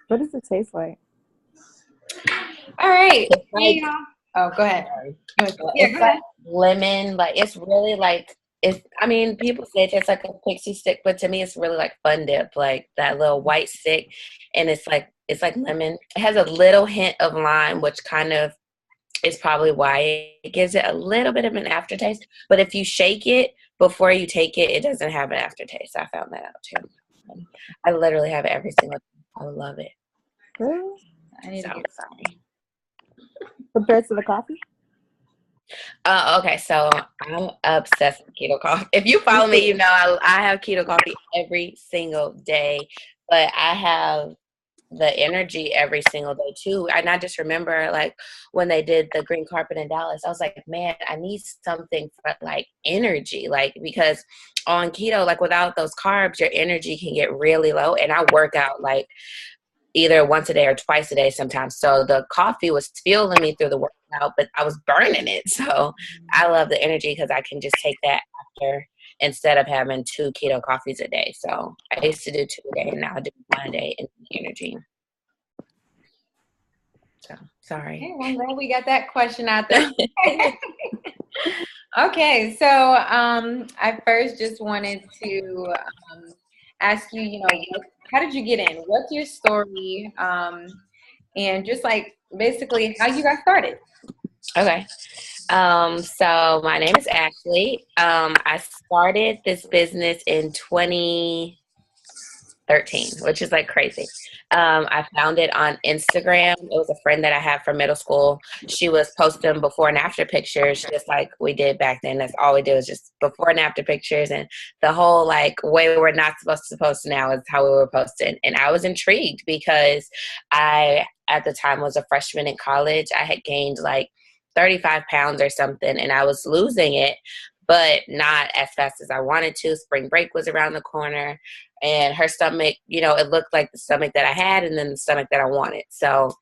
What does it taste like? All right. It's like, Yeah. Oh, go ahead. sorry. Yeah, It's go like ahead. lemon, like it's really like it's I mean, people say it tastes like a pixie stick, but to me it's really like Fun Dip, like that little white stick. And it's like lemon. It has a little hint of lime, which kind of is probably why it gives it a little bit of an aftertaste. But if you shake it before you take it, it doesn't have an aftertaste. I found that out too. I literally have it every single time. I love it. Really? I need So to get sorry. Compared to the coffee? Okay, so I'm obsessed with keto coffee. If you Me follow me, you too. know I have keto coffee every single day, but I have the energy every single day too. And I just remember like when they did the green carpet in Dallas, I was like, man, I need something for like energy. Like because on keto, like without those carbs, your energy can get really low. And I work out like either once a day or twice a day sometimes. So the coffee was fueling me through the workout, but I was burning it. So I love the energy because I can just take that after instead of having 2 keto coffees a day. So I used to do 2 a day and now I do one a day in energy. So sorry. Okay, well, glad we got that question out there. Okay, so I first just wanted to ask you, how did you get in? What's your story? And just like basically how you got started. Okay. So my name is Ashley. I started this business in 2013, which is like crazy. I found it on Instagram. It was a friend that I had from middle school. She was posting before and after pictures, just like we did back then. That's all we did was just before and after pictures. And the whole like way we're not supposed to post now is how we were posting. And I was intrigued because I, at the time, was a freshman in college. I had gained like 35 pounds or something, and I was losing it, but not as fast as I wanted to. Spring break was around the corner and her stomach, it looked like the stomach that I had and then the stomach that I wanted. So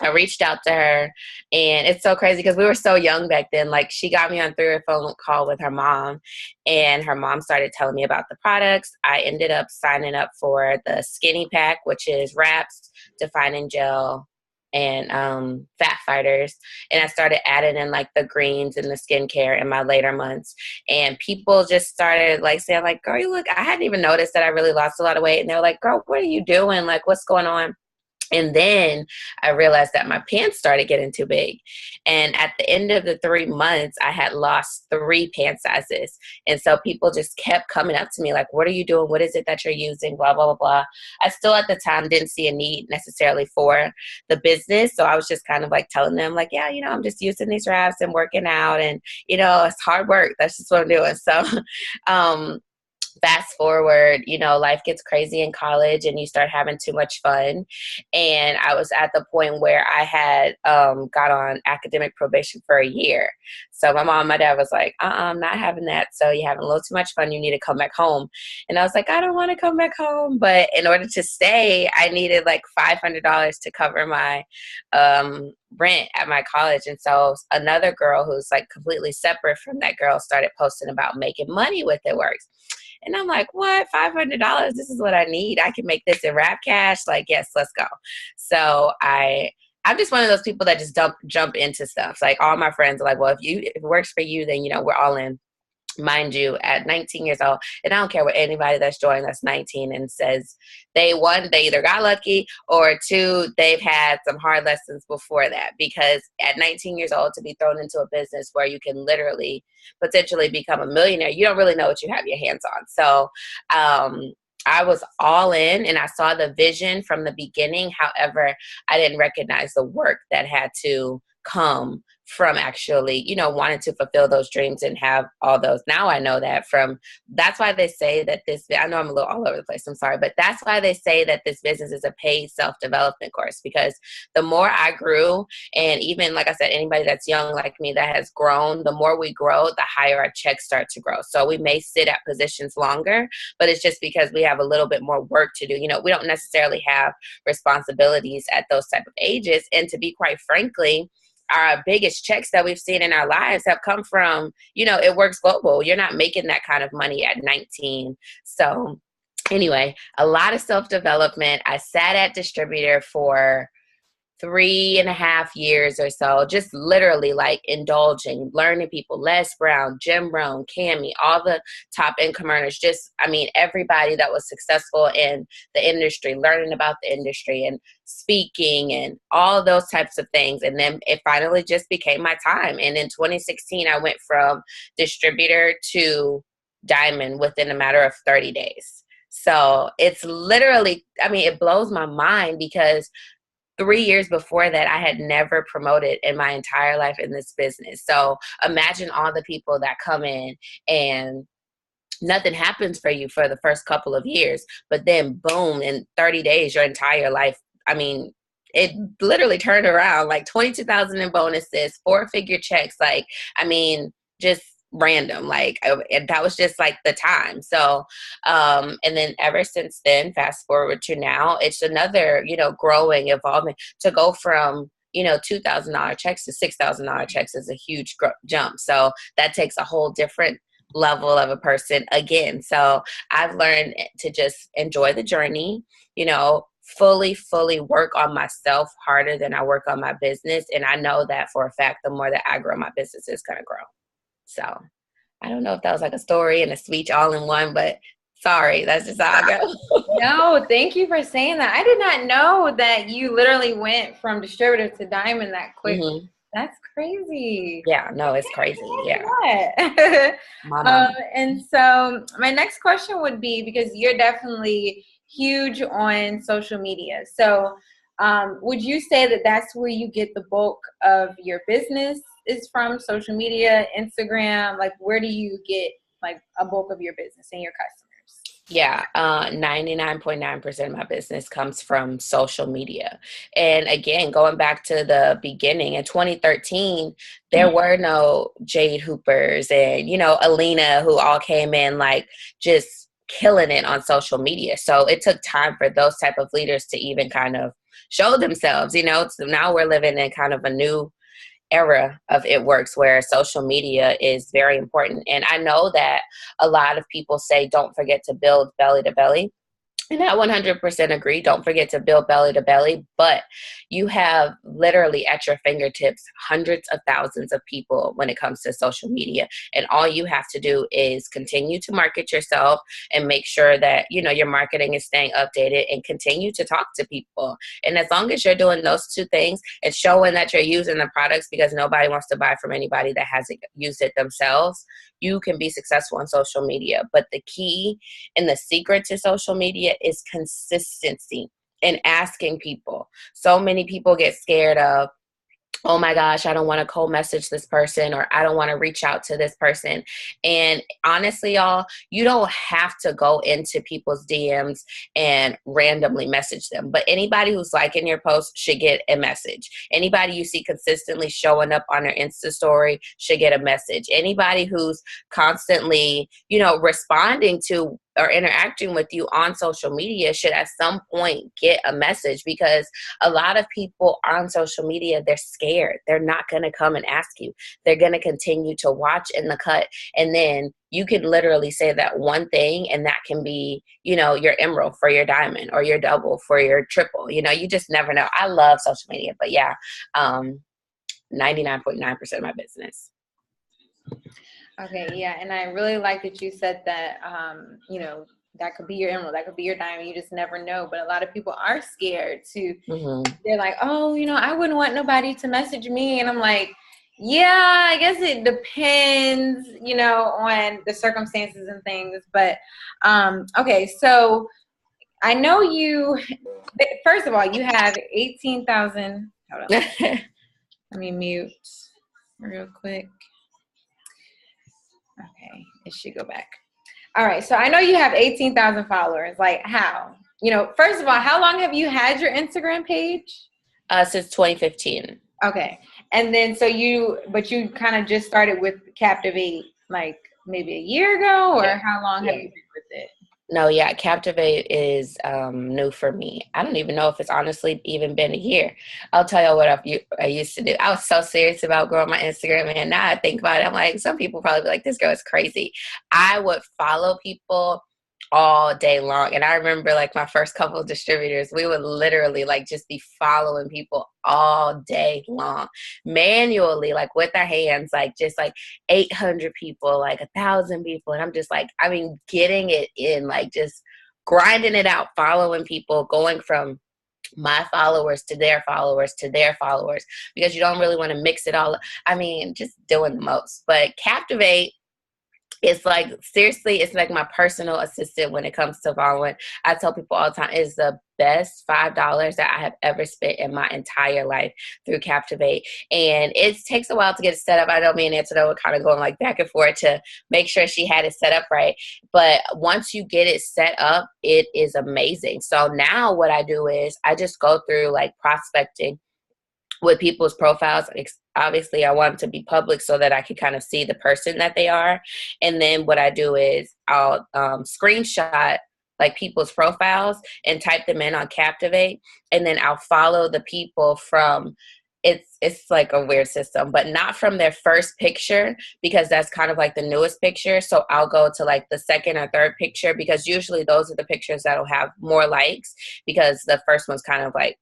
I reached out to her, and it's so crazy because we were so young back then. Like she got me on through a phone call with her mom, and her mom started telling me about the products. I ended up signing up for the Skinny Pack, which is wraps, defining gel, and fat fighters. And I started adding in like the greens and the skincare in my later months. And people just started like saying like, girl, you look, I hadn't even noticed that I really lost a lot of weight. And they were like, girl, what are you doing? Like, what's going on? And then I realized that my pants started getting too big. And at the end of the 3 months, I had lost 3 pant sizes. And so people just kept coming up to me like, what are you doing? What is it that you're using? Blah, blah, blah, blah. I still at the time didn't see a need necessarily for the business. So I was just kind of like telling them like, yeah, I'm just using these wraps and working out. And, it's hard work. That's just what I'm doing. So, um, fast forward, life gets crazy in college and you start having too much fun. And I was at the point where I had got on academic probation for a year. So my mom and my dad was like, I'm not having that. So you're having a little too much fun. You need to come back home. And I was like, I don't want to come back home. But in order to stay, I needed like $500 to cover my rent at my college. And so another girl who's like completely separate from that girl started posting about making money with It Works. And I'm like, what? $500? This is what I need. I can make this in Rap Cash. Like, yes, let's go. So I'm just one of those people that just jump into stuff. Like all my friends are like, well, if it works for you, then we're all in. Mind you, at 19 years old, and I don't care what anybody that's joined that's 19 and says they either got lucky or two, they've had some hard lessons before that. Because at 19 years old, to be thrown into a business where you can literally potentially become a millionaire, you don't really know what you have your hands on. So, I was all in and I saw the vision from the beginning. However, I didn't recognize the work that had to come from actually, wanting to fulfill those dreams and have all those. Now I know that that's why they say that I know I'm a little all over the place, I'm sorry, but that's why they say that this business is a paid self-development course, because the more I grew, and even like I said, anybody that's young like me that has grown, the more we grow, the higher our checks start to grow. So we may sit at positions longer, but it's just because we have a little bit more work to do. We don't necessarily have responsibilities at those type of ages. And to be quite frankly, our biggest checks that we've seen in our lives have come from, It Works Global. You're not making that kind of money at 19. So anyway, a lot of self-development. I sat at distributor for 3.5 years or so, just literally like indulging, learning people, Les Brown, Jim Rohn, Cammie, all the top income earners, just, I mean, everybody that was successful in the industry, learning about the industry and speaking and all those types of things. And then it finally just became my time. And in 2016, I went from distributor to diamond within a matter of 30 days. So it's literally, I mean, it blows my mind because 3 years before that, I had never promoted in my entire life in this business. So imagine all the people that come in and nothing happens for you for the first couple of years, but then boom, in 30 days, your entire life, I mean, it literally turned around, like 22,000 in bonuses, 4-figure checks. Like, I mean, just random, like, and that was just like the time. So and then ever since then, fast forward to now, it's another, you know, growing, evolving. To go from, you know, $2,000 checks to $6,000 checks is a huge jump. So that takes a whole different level of a person again. So I've learned to just enjoy the journey, you know, fully work on myself harder than I work on my business. And I know that for a fact, the more that I grow, my business is going to grow. So I don't know if that was like a story and a speech all in one, but sorry, that's just how I go. No, thank you for saying that. I did not know that you literally went from distributor to diamond that quick. Mm-hmm. That's crazy. Yeah, no, it's crazy. Yeah. And so my next question would be, because you're definitely huge on social media. So would you say that that's where you get the bulk of your business is from, social media, Instagram? Like, where do you get like a bulk of your business and your customers? Yeah, 99.9% of my business comes from social media. And again, going back to the beginning, in 2013, there were no Jade Hoopers and, you know, Alina, who all came in like just killing it on social media. So it took time for those type of leaders to even kind of show themselves, you know. So now we're living in kind of a new era of It Works, where social media is very important. And I know that a lot of people say, don't forget to build belly to belly. And I 100% agree. Don't forget to build belly to belly, but you have literally at your fingertips hundreds of thousands of people when it comes to social media. And all you have to do is continue to market yourself and make sure that, you know, your marketing is staying updated and continue to talk to people. And as long as you're doing those two things and showing that you're using the products, because nobody wants to buy from anybody that hasn't used it themselves, you can be successful on social media. But the key and the secret to social media is consistency and asking people. So many people get scared of, oh my gosh, I don't want to cold message this person, or I don't want to reach out to this person. And honestly, y'all, you don't have to go into people's DMs and randomly message them. But anybody who's liking your post should get a message. Anybody you see consistently showing up on their Insta story should get a message. Anybody who's constantly, you know, responding to or interacting with you on social media should at some point get a message, because a lot of people on social media, they're scared. They're not going to come and ask you. They're going to continue to watch in the cut. And then you can literally say that one thing, and that can be, you know, your emerald for your diamond, or your double for your triple. You know, you just never know. I love social media, but yeah, 99.9% of my business. Okay, yeah, and I really like that you said that, you know, that could be your emerald, that could be your diamond. You just never know. But a lot of people are scared to, they're like, oh, you know, I wouldn't want nobody to message me. And I'm like, yeah, I guess it depends, you know, on the circumstances and things. But, okay, so I know you, first of all, you have 18,000, hold on, let me mute real quick. Okay, it should go back. All right, so I know you have 18,000 followers. Like, how? You know, first of all, how long have you had your Instagram page? Since 2015. Okay, and then so you kind of just started with Captivate like maybe a year ago, or how long have you been with it? No, yeah, Captivate is new for me. I don't even know if it's honestly even been a year. I'll tell you what I used to do. I was so serious about growing my Instagram, and now I think about it, I'm like, some people probably be like, this girl is crazy. I would follow people all day long. And I remember like my first couple of distributors, we would literally like just be following people all day long, manually, like with our hands, like just like 800 people, like 1,000 people. And I'm just like, I mean, getting it in, like just grinding it out, following people, going from my followers to their followers to their followers, because you don't really want to mix it all. I mean, just doing the most. But Captivate, it's like, seriously, it's like my personal assistant when it comes to following. I tell people all the time, it's the best $5 that I have ever spent in my entire life through Captivate. And it takes a while to get it set up. I know me and Antonella were kind of going like back and forth to make sure she had it set up right. But once you get it set up, it is amazing. So now what I do is I just go through like prospecting with people's profiles. Obviously, I want them to be public so that I can kind of see the person that they are. And then what I do is I'll screenshot like people's profiles and type them in on Captivate. And then I'll follow the people from, it's like a weird system, but not from their first picture, because that's kind of like the newest picture. So I'll go to like the second or third picture, because usually those are the pictures that'll have more likes, because the first one's kind of like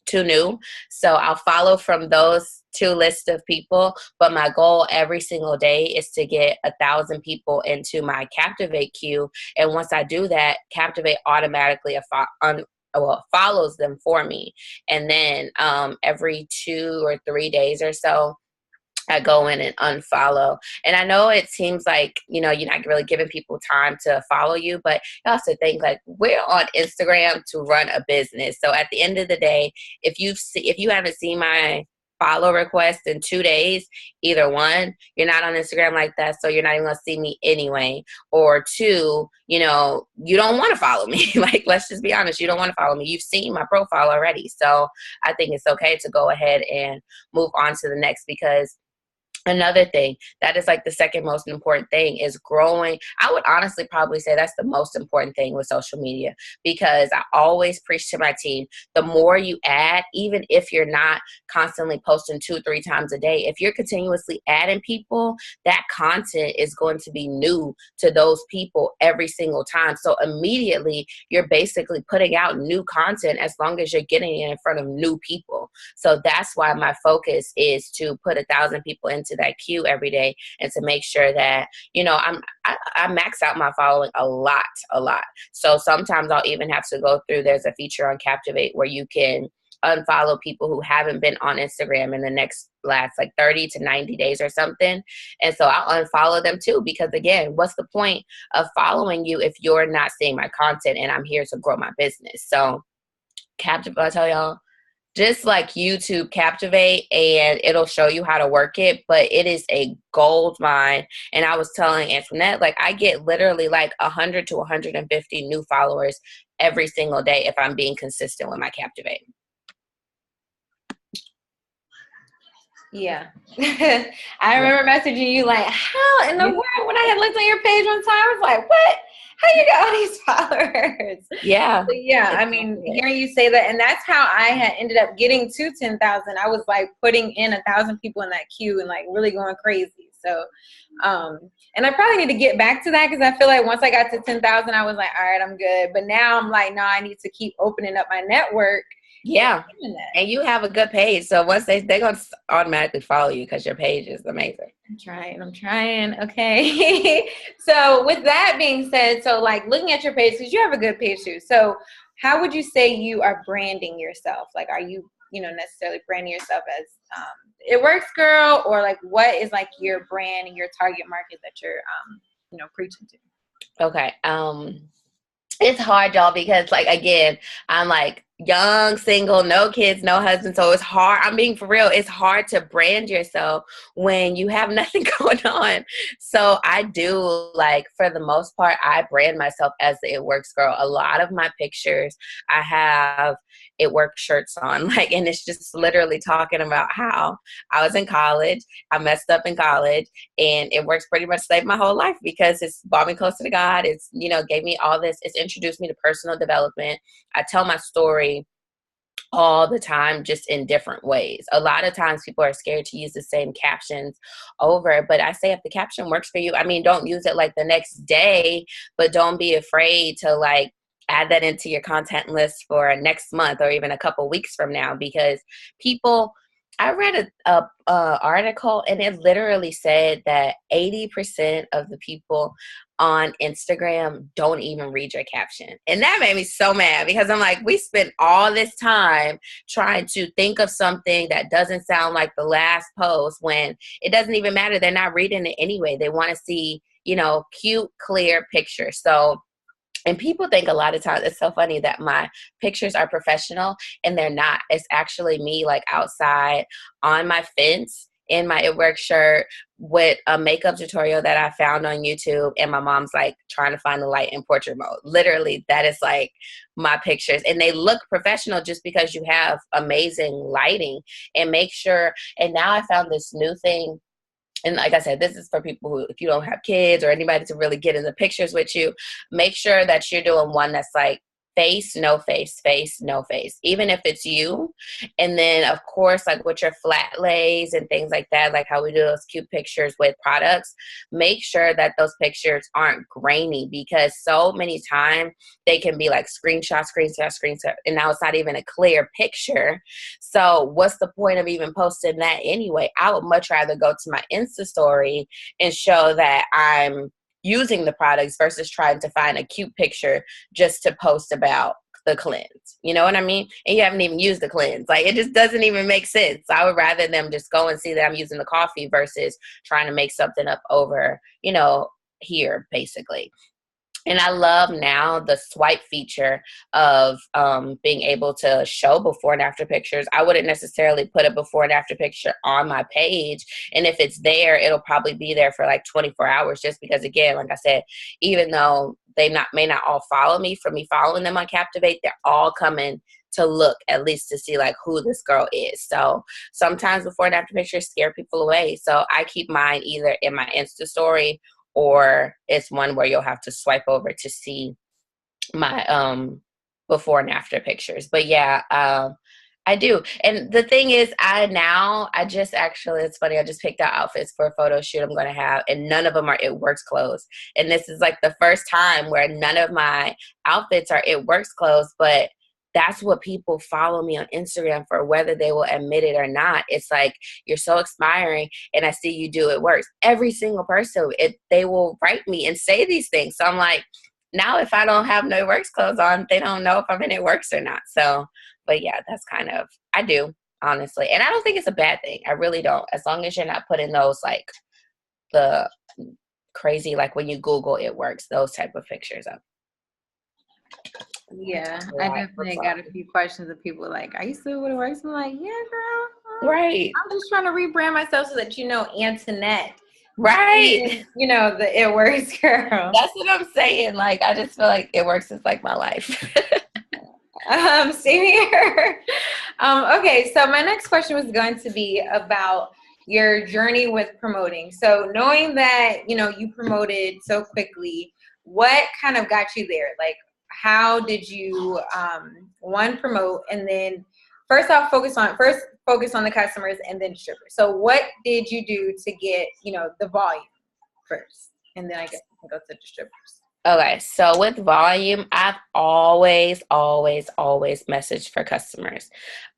too new. So I'll follow from those two lists of people. But my goal every single day is to get 1,000 people into my Captivate queue. And once I do that, Captivate automatically follows them for me. And then every 2 or 3 days or so, I go in and unfollow. And I know it seems like, you're not really giving people time to follow you, but you also think like we're on Instagram to run a business. So at the end of the day, if you haven't seen my follow request in 2 days, either one, you're not on Instagram like that, so you're not even gonna see me anyway. Or two, you don't want to follow me. Like, let's just be honest, you don't want to follow me. You've seen my profile already. So I think it's okay to go ahead and move on to the next, because another thing that is like the second most important thing is growing. I would honestly probably say that's the most important thing with social media, because I always preach to my team, the more you add, even if you're not constantly posting 2-3 times a day, if you're continuously adding people, that content is going to be new to those people every single time. So immediately you're basically putting out new content as long as you're getting it in front of new people. So that's why my focus is to put 1,000 people into that queue every day, and to make sure that I max out my following a lot. So sometimes I'll even have to go through, there's a feature on Captivate where you can unfollow people who haven't been on Instagram in the last like 30 to 90 days or something. And so I'll unfollow them too, because again, what's the point of following you if you're not seeing my content and I'm here to grow my business? So Captivate, I tell y'all, just like YouTube Captivate, and it'll show you how to work it, but it is a gold mine. And I was telling Antoinette, like, I get literally like 100 to 150 new followers every single day if I'm being consistent with my Captivate. Yeah. I remember messaging you like, how in the world, when I had looked on your page one time, I was like, what? How you got all these followers? Yeah. So yeah, I mean, hearing you say that, and that's how I had ended up getting to 10,000. I was like putting in 1,000 people in that queue and like really going crazy. So, and I probably need to get back to that, because I feel like once I got to 10,000, I was like, all right, I'm good. But now I'm like, no, I need to keep opening up my network. Yeah. And you have a good page. So once they're going to automatically follow you, because your page is amazing. I'm trying. Okay. So with that being said, so like looking at your page, because you have a good page too. So how would you say you are branding yourself? Like, are you, necessarily branding yourself as It Works Girl, or like what is like your brand and your target market that you're, preaching to? Okay. It's hard, y'all, because like, again, I'm like young, single, no kids, no husband. So it's hard. I'm being for real. It's hard to brand yourself when you have nothing going on. So I do, like, for the most part, I brand myself as the It Works Girl. A lot of my pictures, I have It Works shirts on, like, and it's just literally talking about how I was in college. I messed up in college, and It Works pretty much saved my whole life, because it's brought me closer to God. It's, gave me all this. It's introduced me to personal development. I tell my story all the time, just in different ways. A lot of times people are scared to use the same captions over, but I say if the caption works for you, I mean, don't use it like the next day, but don't be afraid to like add that into your content list for next month or even a couple weeks from now, because people, I read a article and it literally said that 80% of the people on Instagram don't even read your caption. And that made me so mad, because I'm like, we spent all this time trying to think of something that doesn't sound like the last post, when it doesn't even matter. They're not reading it anyway. They want to see, you know, cute, clear pictures. So, and people think a lot of times, it's so funny that my pictures are professional, and they're not. It's actually me like outside on my fence in my It Works shirt with a makeup tutorial that I found on YouTube, and my mom's like trying to find the light in portrait mode. Literally, that is like my pictures, and they look professional just because you have amazing lighting. And make sure, and now I found this new thing. And like I said, this is for people who, if you don't have kids or anybody to really get in the pictures with you, make sure that you're doing one that's like face, no face, face, no face, even if it's you. And then, of course, like with your flat lays and things like that, like how we do those cute pictures with products, make sure that those pictures aren't grainy, because so many times they can be like screenshot, and now it's not even a clear picture. So what's the point of even posting that anyway? I would much rather go to my Insta story and show that I'm using the products versus trying to find a cute picture just to post about the cleanse. You know what I mean? And you haven't even used the cleanse. Like, it just doesn't even make sense. I would rather them just go and see that I'm using the coffee versus trying to make something up over, you know, here basically. And I love now the swipe feature of being able to show before and after pictures. I wouldn't necessarily put a before and after picture on my page. And if it's there, it'll probably be there for like 24 hours, just because, again, like I said, even though they may not all follow me for me following them on Captivate, they're all coming to look, at least to see like who this girl is. So sometimes before and after pictures scare people away. So I keep mine either in my Insta story, or it's one where you'll have to swipe over to see my before and after pictures. But yeah, I do. And the thing is, it's funny, I just picked out outfits for a photo shoot I'm going to have, and none of them are It Works clothes. And this is like the first time where none of my outfits are It Works clothes, but that's what people follow me on Instagram for, whether they will admit it or not. It's like, you're so inspiring, and I see you do It Works. Every single person, they will write me and say these things. So I'm like, now if I don't have no It Works clothes on, they don't know if I'm in It Works or not. So, but yeah, that's kind of, I do, honestly. And I don't think it's a bad thing. I really don't. As long as you're not putting those like the crazy, like when you Google It Works, those type of pictures up. Yeah, I definitely got a few questions of people like, are you still with It Works? I'm like, yeah, girl. Right. I'm just trying to rebrand myself so that, you know, Antoinette. Right. You know, the It Works girl. That's what I'm saying. Like, I just feel like It Works is like my life. Same here. Okay, so my next question was going to be about your journey with promoting. So knowing that, you know, you promoted so quickly, what kind of got you there? Like, how did you promote, and then first focus on the customers and then distributors? So what did you do to get, you know, the volume first, and then I guess we can go to distributors? Okay, so with volume, I've always messaged for customers.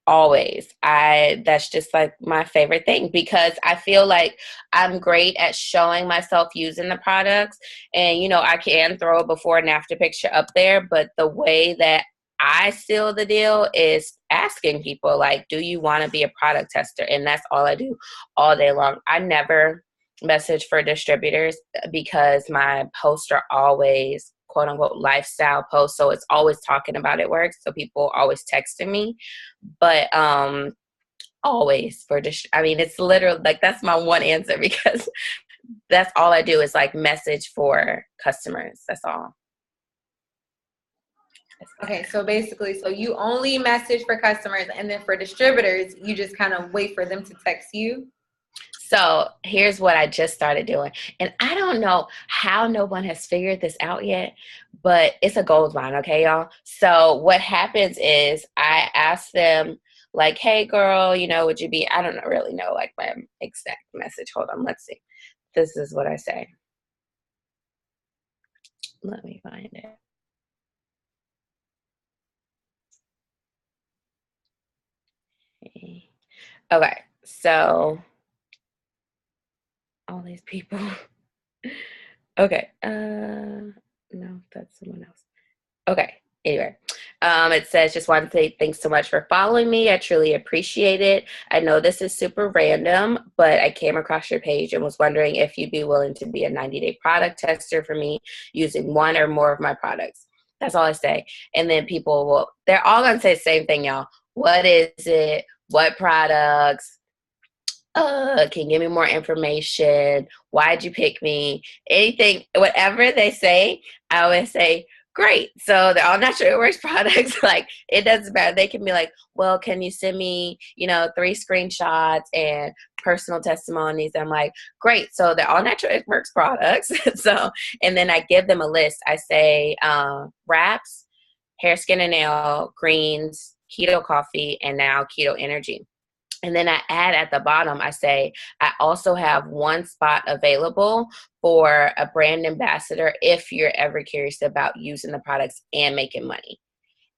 Always. That's just like my favorite thing, because I feel like I'm great at showing myself using the products, and you know, I can throw a before and after picture up there, but the way that I seal the deal is asking people like, do you want to be a product tester? And that's all I do all day long. I never message for distributors, because my posts are always quote unquote lifestyle posts, so it's always talking about It Works, so people always texting me. But always for I mean, it's literally like, that's my one answer, because that's all I do is like message for customers. That's all. Okay, so basically, so you only message for customers, and then for distributors, you just kind of wait for them to text you? So here's what I just started doing. And I don't know how no one has figured this out yet, but it's a gold mine, okay, y'all? So what happens is I ask them, like, hey, girl, would you be, I don't really know, like, my exact message. Hold on, let's see. This is what I say. Let me find it. Okay, so all these people. Okay, no, that's someone else. Okay, anyway, it says, just want to say thanks so much for following me. I truly appreciate it. I know this is super random, but I came across your page and was wondering if you'd be willing to be a 90-day product tester for me using one or more of my products. That's all I say. And then people will, they're all going to say the same thing, y'all. What is it? What products? Can you give me more information? Why'd you pick me? Anything, whatever they say, I always say, great. So they're all Natural It Works products. Like, it doesn't matter. They can be like, well, can you send me, 3 screenshots and personal testimonies? I'm like, great. So they're all Natural It Works products. So, and then I give them a list. I say, wraps, hair, skin, and nail, greens, keto coffee, and now keto energy. And then I add at the bottom, I say, I also have one spot available for a brand ambassador if you're ever curious about using the products and making money.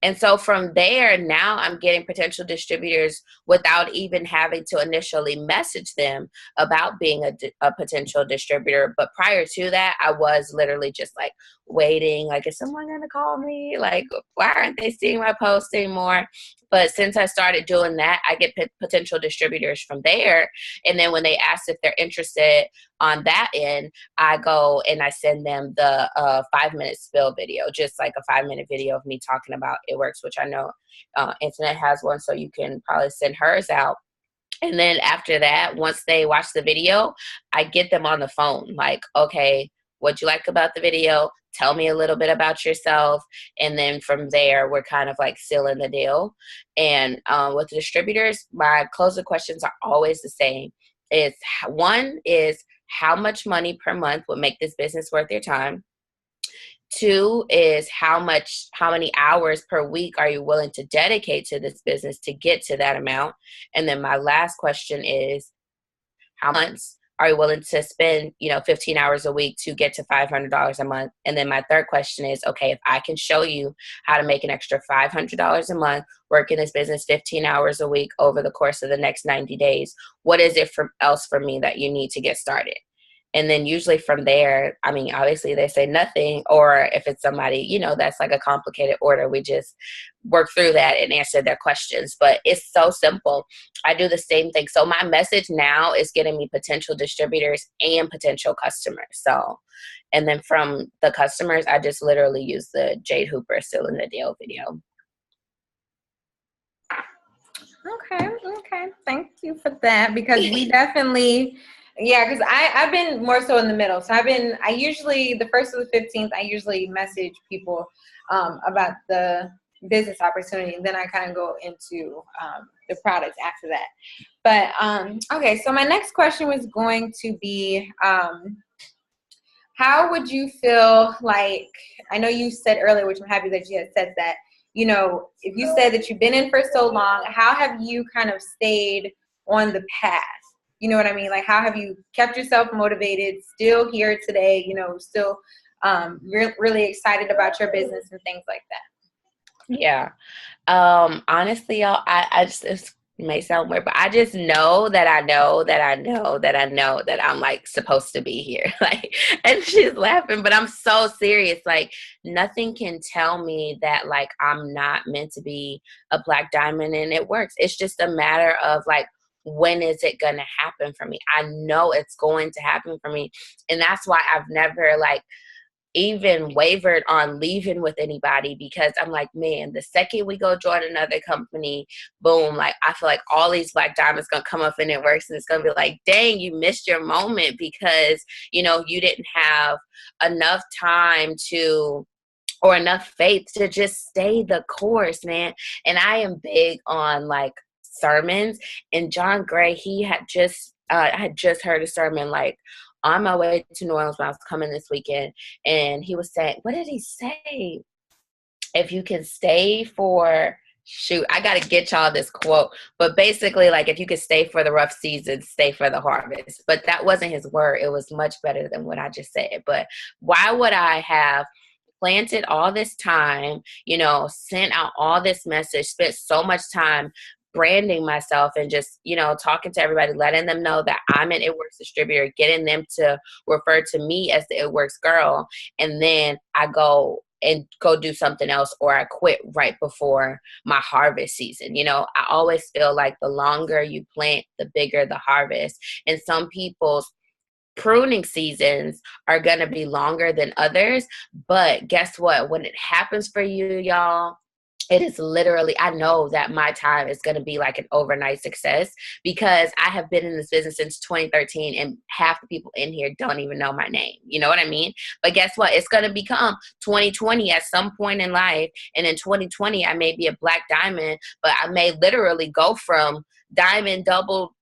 And so from there, now I'm getting potential distributors without even having to initially message them about being a potential distributor. But prior to that, I was literally just like waiting, like, is someone going to call me? Like, why aren't they seeing my posts anymore? But since I started doing that, I get potential distributors from there. And then when they ask if they're interested on that end, I go and I send them the 5-minute spill video, just like a 5-minute video of me talking about It Works, which I know Internet has one, so you can probably send hers out. And then after that, once they watch the video, I get them on the phone. Like, okay, what'd you like about the video? Tell me a little bit about yourself. And then from there, we're kind of like sealing the deal. And with the distributors, my closing questions are always the same. One is, how much money per month would make this business worth your time? 2 is, how many hours per week are you willing to dedicate to this business to get to that amount? And then my last question is, how much are you willing to spend, 15 hours a week to get to $500 a month? And then my third question is, okay, if I can show you how to make an extra $500 a month, work in this business 15 hours a week over the course of the next 90 days, what is it else for me that you need to get started? And then usually from there, I mean, obviously they say nothing, or if it's somebody, that's like a complicated order, we just work through that and answer their questions. But it's so simple. I do the same thing. So my message now is getting me potential distributors and potential customers. So, and then from the customers, I just literally use the Jade Hooper Still in the Deal video. Okay. Thank you for that, because we definitely, because I've been more so in the middle. So I usually, the 1st or the 15th, I usually message people about the business opportunity. And then I kind of go into the products after that. But, okay, so my next question was going to be, how would you feel like, I know you said earlier, which I'm happy that you had said that, if you said that you've been in for so long, how have you kind of stayed on the path? You know what I mean? Like, how have you kept yourself motivated, still here today, still really excited about your business and things like that? Yeah. Honestly, y'all, I just, it may sound weird, but I just know that I know that I'm like supposed to be here. Like, and she's laughing, but I'm so serious. Like, nothing can tell me that like I'm not meant to be a Black diamond, and it works. It's just a matter of like, when is it going to happen for me? I know it's going to happen for me. And that's why I've never like even wavered on leaving with anybody, because I'm like, man, the second we go join another company, boom, like I feel like all these Black diamonds gonna come up in It Works, and it's gonna be like, dang, you missed your moment because you didn't have enough time to, or enough faith to just stay the course, man. And I am big on like sermons, and John Gray, he had just I had just heard a sermon like on my way to New Orleans when I was coming this weekend, and he was saying, what did he say? If you can stay for, shoot, I got to get y'all this quote, but basically, like, if you could stay for the rough season, stay for the harvest. But that wasn't his word. It was much better than what I just said. But why would I have planted all this time, sent out all this message, spent so much time branding myself and just, talking to everybody, letting them know that I'm an It Works distributor, getting them to refer to me as the It Works girl. And then I go do something else, or I quit right before my harvest season. I always feel like the longer you plant, the bigger the harvest. And some people's pruning seasons are going to be longer than others. But guess what? When it happens for you, y'all, it is literally, I know that my time is going to be like an overnight success, because I have been in this business since 2013 and half the people in here don't even know my name. You know what I mean? But guess what? It's going to become 2020 at some point in life. And in 2020, I may be a black diamond, but I may literally go from diamond, double,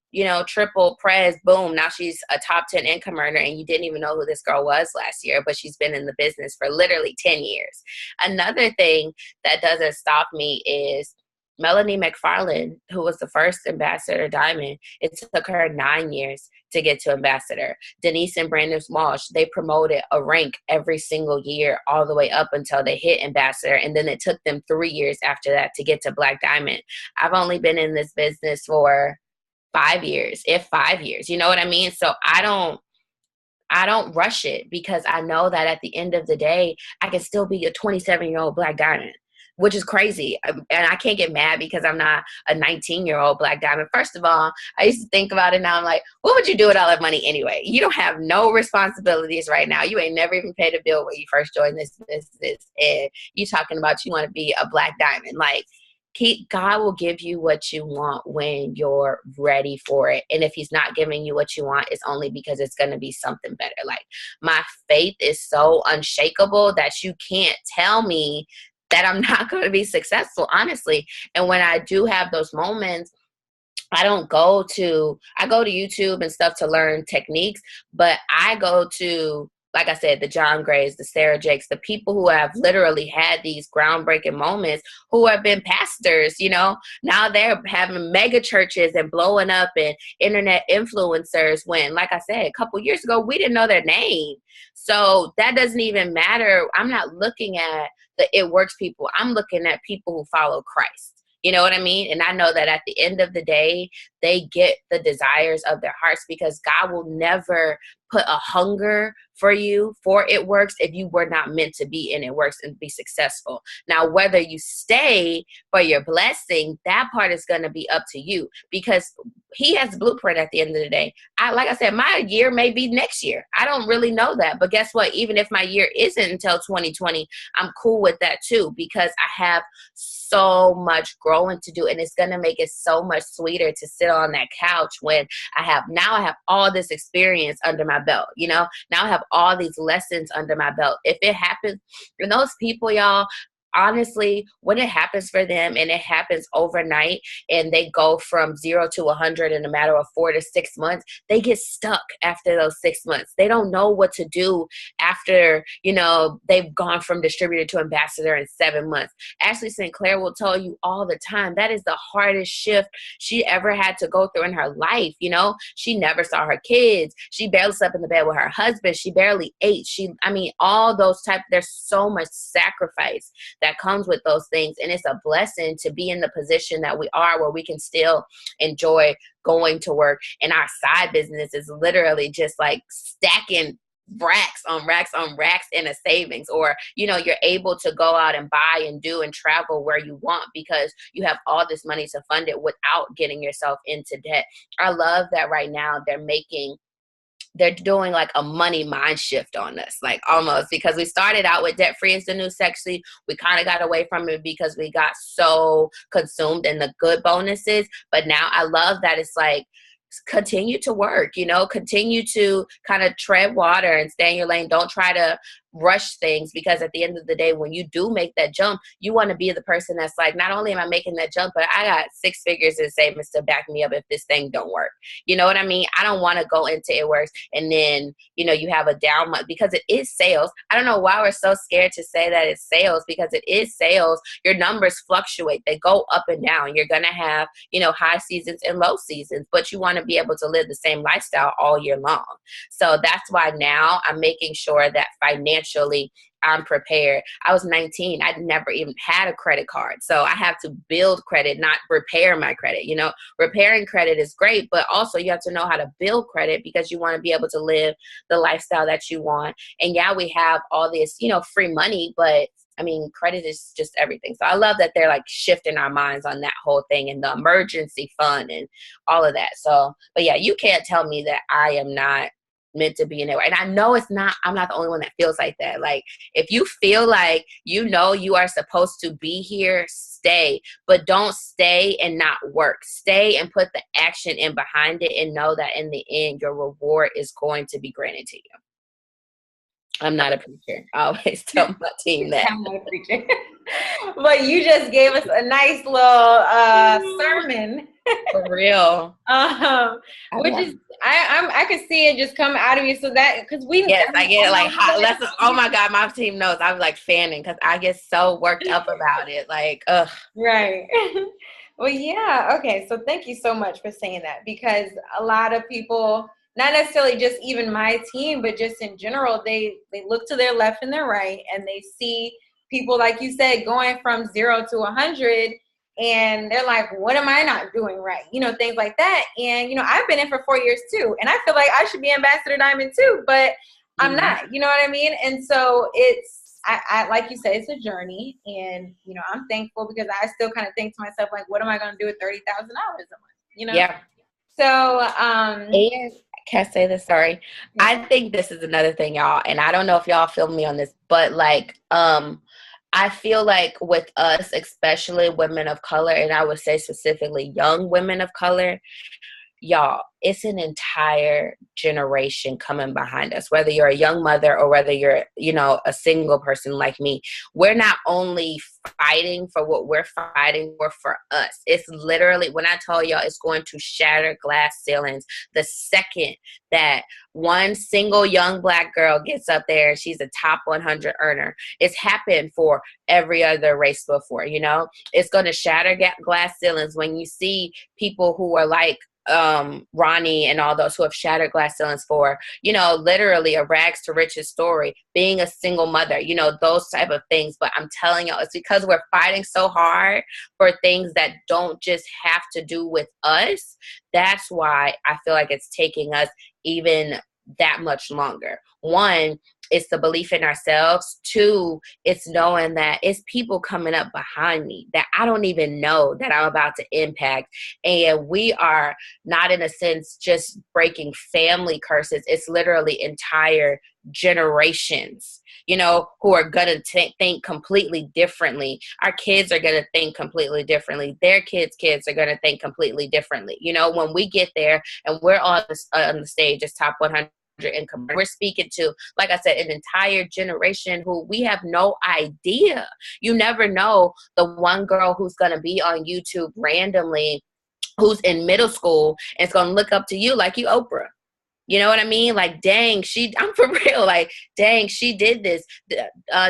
triple, prez, boom. Now she's a top 10 income earner, and you didn't even know who this girl was last year, but she's been in the business for literally 10 years. Another thing that doesn't stop me is Melanie McFarland, who was the first ambassador diamond. It took her 9 years to get to ambassador. Denise and Brandon Walsh, they promoted a rank every single year all the way up until they hit ambassador. And then it took them 3 years after that to get to black diamond. I've only been in this business for 5 years, if 5 years, you know what I mean? So I don't rush it, because I know that at the end of the day, I can still be a 27-year-old black diamond, which is crazy. And I can't get mad because I'm not a 19-year-old black diamond. First of all, I used to think about it. Now I'm like, what would you do with all that money anyway? You don't have no responsibilities right now. You ain't never even paid a bill when you first joined this business. And you talking about you want to be a black diamond. Like, God will give you what you want when you're ready for it. And if he's not giving you what you want, it's only because it's going to be something better. Like, my faith is so unshakable that you can't tell me that I'm not going to be successful, honestly. And when I do have those moments, I go to YouTube and stuff to learn techniques, but I go to, like I said, the John Grays, the Sarah Jakes, the people who have literally had these groundbreaking moments, who have been pastors, now they're having mega churches and blowing up, and internet influencers, when, like I said, a couple years ago, we didn't know their name. So that doesn't even matter. I'm not looking at the It Works people. I'm looking at people who follow Christ. You know what I mean? And I know that at the end of the day, they get the desires of their hearts, because God will never put a hunger for you for It Works if you were not meant to be in It Works and be successful. Now, whether you stay for your blessing, that part is going to be up to you, because he has the blueprint at the end of the day. Like I said, my year may be next year. I don't really know that. But guess what? Even if my year isn't until 2020, I'm cool with that too, because I have so much growing to do, and it's going to make it so much sweeter to sit on that couch when I have all this experience under my belt. Now I have all these lessons under my belt. If it happens, and those people, y'all, honestly, when it happens for them and it happens overnight, and they go from 0 to 100 in a matter of 4 to 6 months, they get stuck after those 6 months. They don't know what to do after, they've gone from distributor to ambassador in 7 months. Ashley St. Clair will tell you all the time, that is the hardest shift she ever had to go through in her life. She never saw her kids. She barely slept in the bed with her husband. She barely ate. All those there's so much sacrifice that comes with those things. And it's a blessing to be in the position that we are, where we can still enjoy going to work. And our side business is literally just like stacking racks on racks on racks in a savings. Or, you're able to go out and buy and do and travel where you want, because you have all this money to fund it without getting yourself into debt. I love that right now they're doing like a money mind shift on us, like almost, because we started out with debt free is the new sexy. We kind of got away from it because we got so consumed in the good bonuses. But now I love that it's like, continue to work, continue to kind of tread water and stay in your lane. Don't try to rush things, because at the end of the day, when you do make that jump, you want to be the person that's like, not only am I making that jump, but I got 6 figures in savings to back me up if this thing don't work. You know what I mean? I don't want to go into it works and then, you know, you have a down month, because it is sales. I don't know why we're so scared to say that it's sales, because it is sales. Your numbers fluctuate. They go up and down. You're going to have, you know, high seasons and low seasons, but you want to be able to live the same lifestyle all year long. So that's why now I'm making sure that financially I'm prepared. I was 19. I'd never even had a credit card. So I have to build credit, not repair my credit. You know, repairing credit is great, but also you have to know how to build credit, because you want to be able to live the lifestyle that you want. And yeah, we have all this, you know, free money, but I mean, credit is just everything. So I love that they're like shifting our minds on that whole thing, and the emergency fund and all of that. So, but yeah, you can't tell me that I am not meant to be in there. And I know I'm not the only one that feels like that. Like, if you feel like, you know, you are supposed to be here, stay, but don't stay and not work. Stay and put the action in behind it, and know that in the end, your reward is going to be granted to you. I'm not a preacher. I always tell my team that. I'm not a preacher. But you just gave us a nice little sermon. For real. Which is, I could see it just come out of you. So that, because yes, I get it like hot. Oh my God, my team knows. I'm like fanning, because I get so worked up about it. Like, ugh. Right. Well, yeah. Okay. So thank you so much for saying that, because a lot of people, not necessarily just even my team, but just in general, they look to their left and their right, and they see people, like you said, going from 0 to 100, and they're like, what am I not doing right? You know, things like that. And, you know, I've been in for 4 years too, and I feel like I should be Ambassador Diamond too, but I'm not, you know what I mean? And so it's, I like you said, it's a journey, and, you know, I'm thankful, because I still kind of think to myself, like, what am I going to do with $30,000 a month? You know? Yeah. So, and can I say this? Sorry. Yeah. I think this is another thing, y'all, and I don't know if y'all feel me on this, but like, I feel like with us, especially women of color, and I would say specifically young women of color, y'all, it's an entire generation coming behind us, whether you're a young mother or whether you're, you know, a single person like me. We're not only fighting for what we're fighting for us. It's literally, when I tell y'all, it's going to shatter glass ceilings the second that one single young Black girl gets up there and she's a top 100 earner. It's happened for every other race before, you know? It's going to shatter glass ceilings when you see people who are like Ronnie and all those who have shattered glass ceilings for, you know, literally a rags to riches story, being a single mother, you know, those type of things. But I'm telling y'all, it's because we're fighting so hard for things that don't just have to do with us. That's why I feel like it's taking us even that much longer. One, it's the belief in ourselves. Two, it's knowing that it's people coming up behind me that I don't even know that I'm about to impact. And we are not, in a sense, just breaking family curses. It's literally entire generations, you know, who are going to think completely differently. Our kids are going to think completely differently. Their kids' are going to think completely differently. You know, when we get there and we're on the stage as top 100 income, we're speaking to, like I said, an entire generation who we have no idea. You never know the one girl who's going to be on YouTube randomly, who's in middle school, and is going to look up to you like you Oprah. You know what I mean? Like, dang, I'm for real. Like, dang, she did this.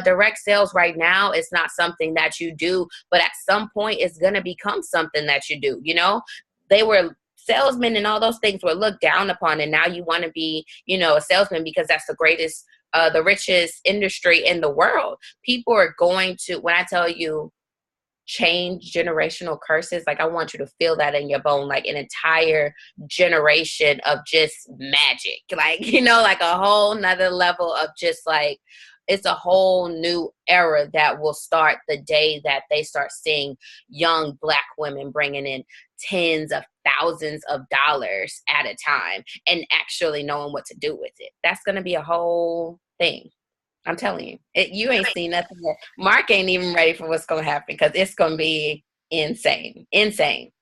Direct sales right now is not something that you do, but at some point it's going to become something that you do. You know, they were salesmen and all those things were looked down upon. And now you want to be, you know, a salesman because that's the greatest, the richest industry in the world. People are going to, when I tell you, change generational curses, like I want you to feel that in your bone, like an entire generation of just magic, like, you know, like a whole nother level of just like, it's a whole new era that will start the day that they start seeing young Black women bringing in tens of thousands of dollars at a time and actually knowing what to do with it. That's going to be a whole thing. I'm telling you, you ain't seen nothing yet. Mark ain't even ready for what's going to happen because it's going to be insane. Insane.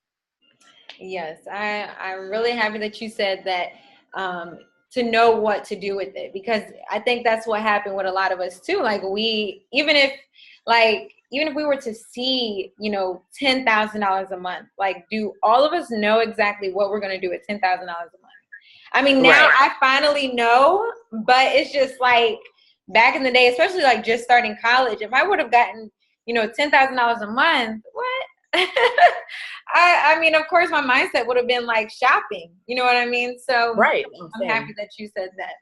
Yes, I'm really happy that you said that to know what to do with it, because I think that's what happened with a lot of us too. Like even if we were to see, $10,000 a month, like, do all of us know exactly what we're going to do with $10,000 a month? I mean, now Right. I finally know, but it's just like back in the day, especially like just starting college, if I would have gotten, $10,000 a month, what? I mean, of course, my mindset would have been like shopping. You know what I mean? So Right. I'm happy that you said that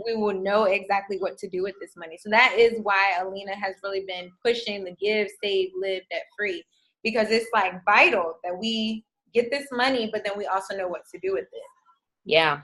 we will know exactly what to do with this money. So that is why Alina has really been pushing the Give, Save, Live, Debt Free, because it's like vital that we get this money, but then we also know what to do with it. Yeah.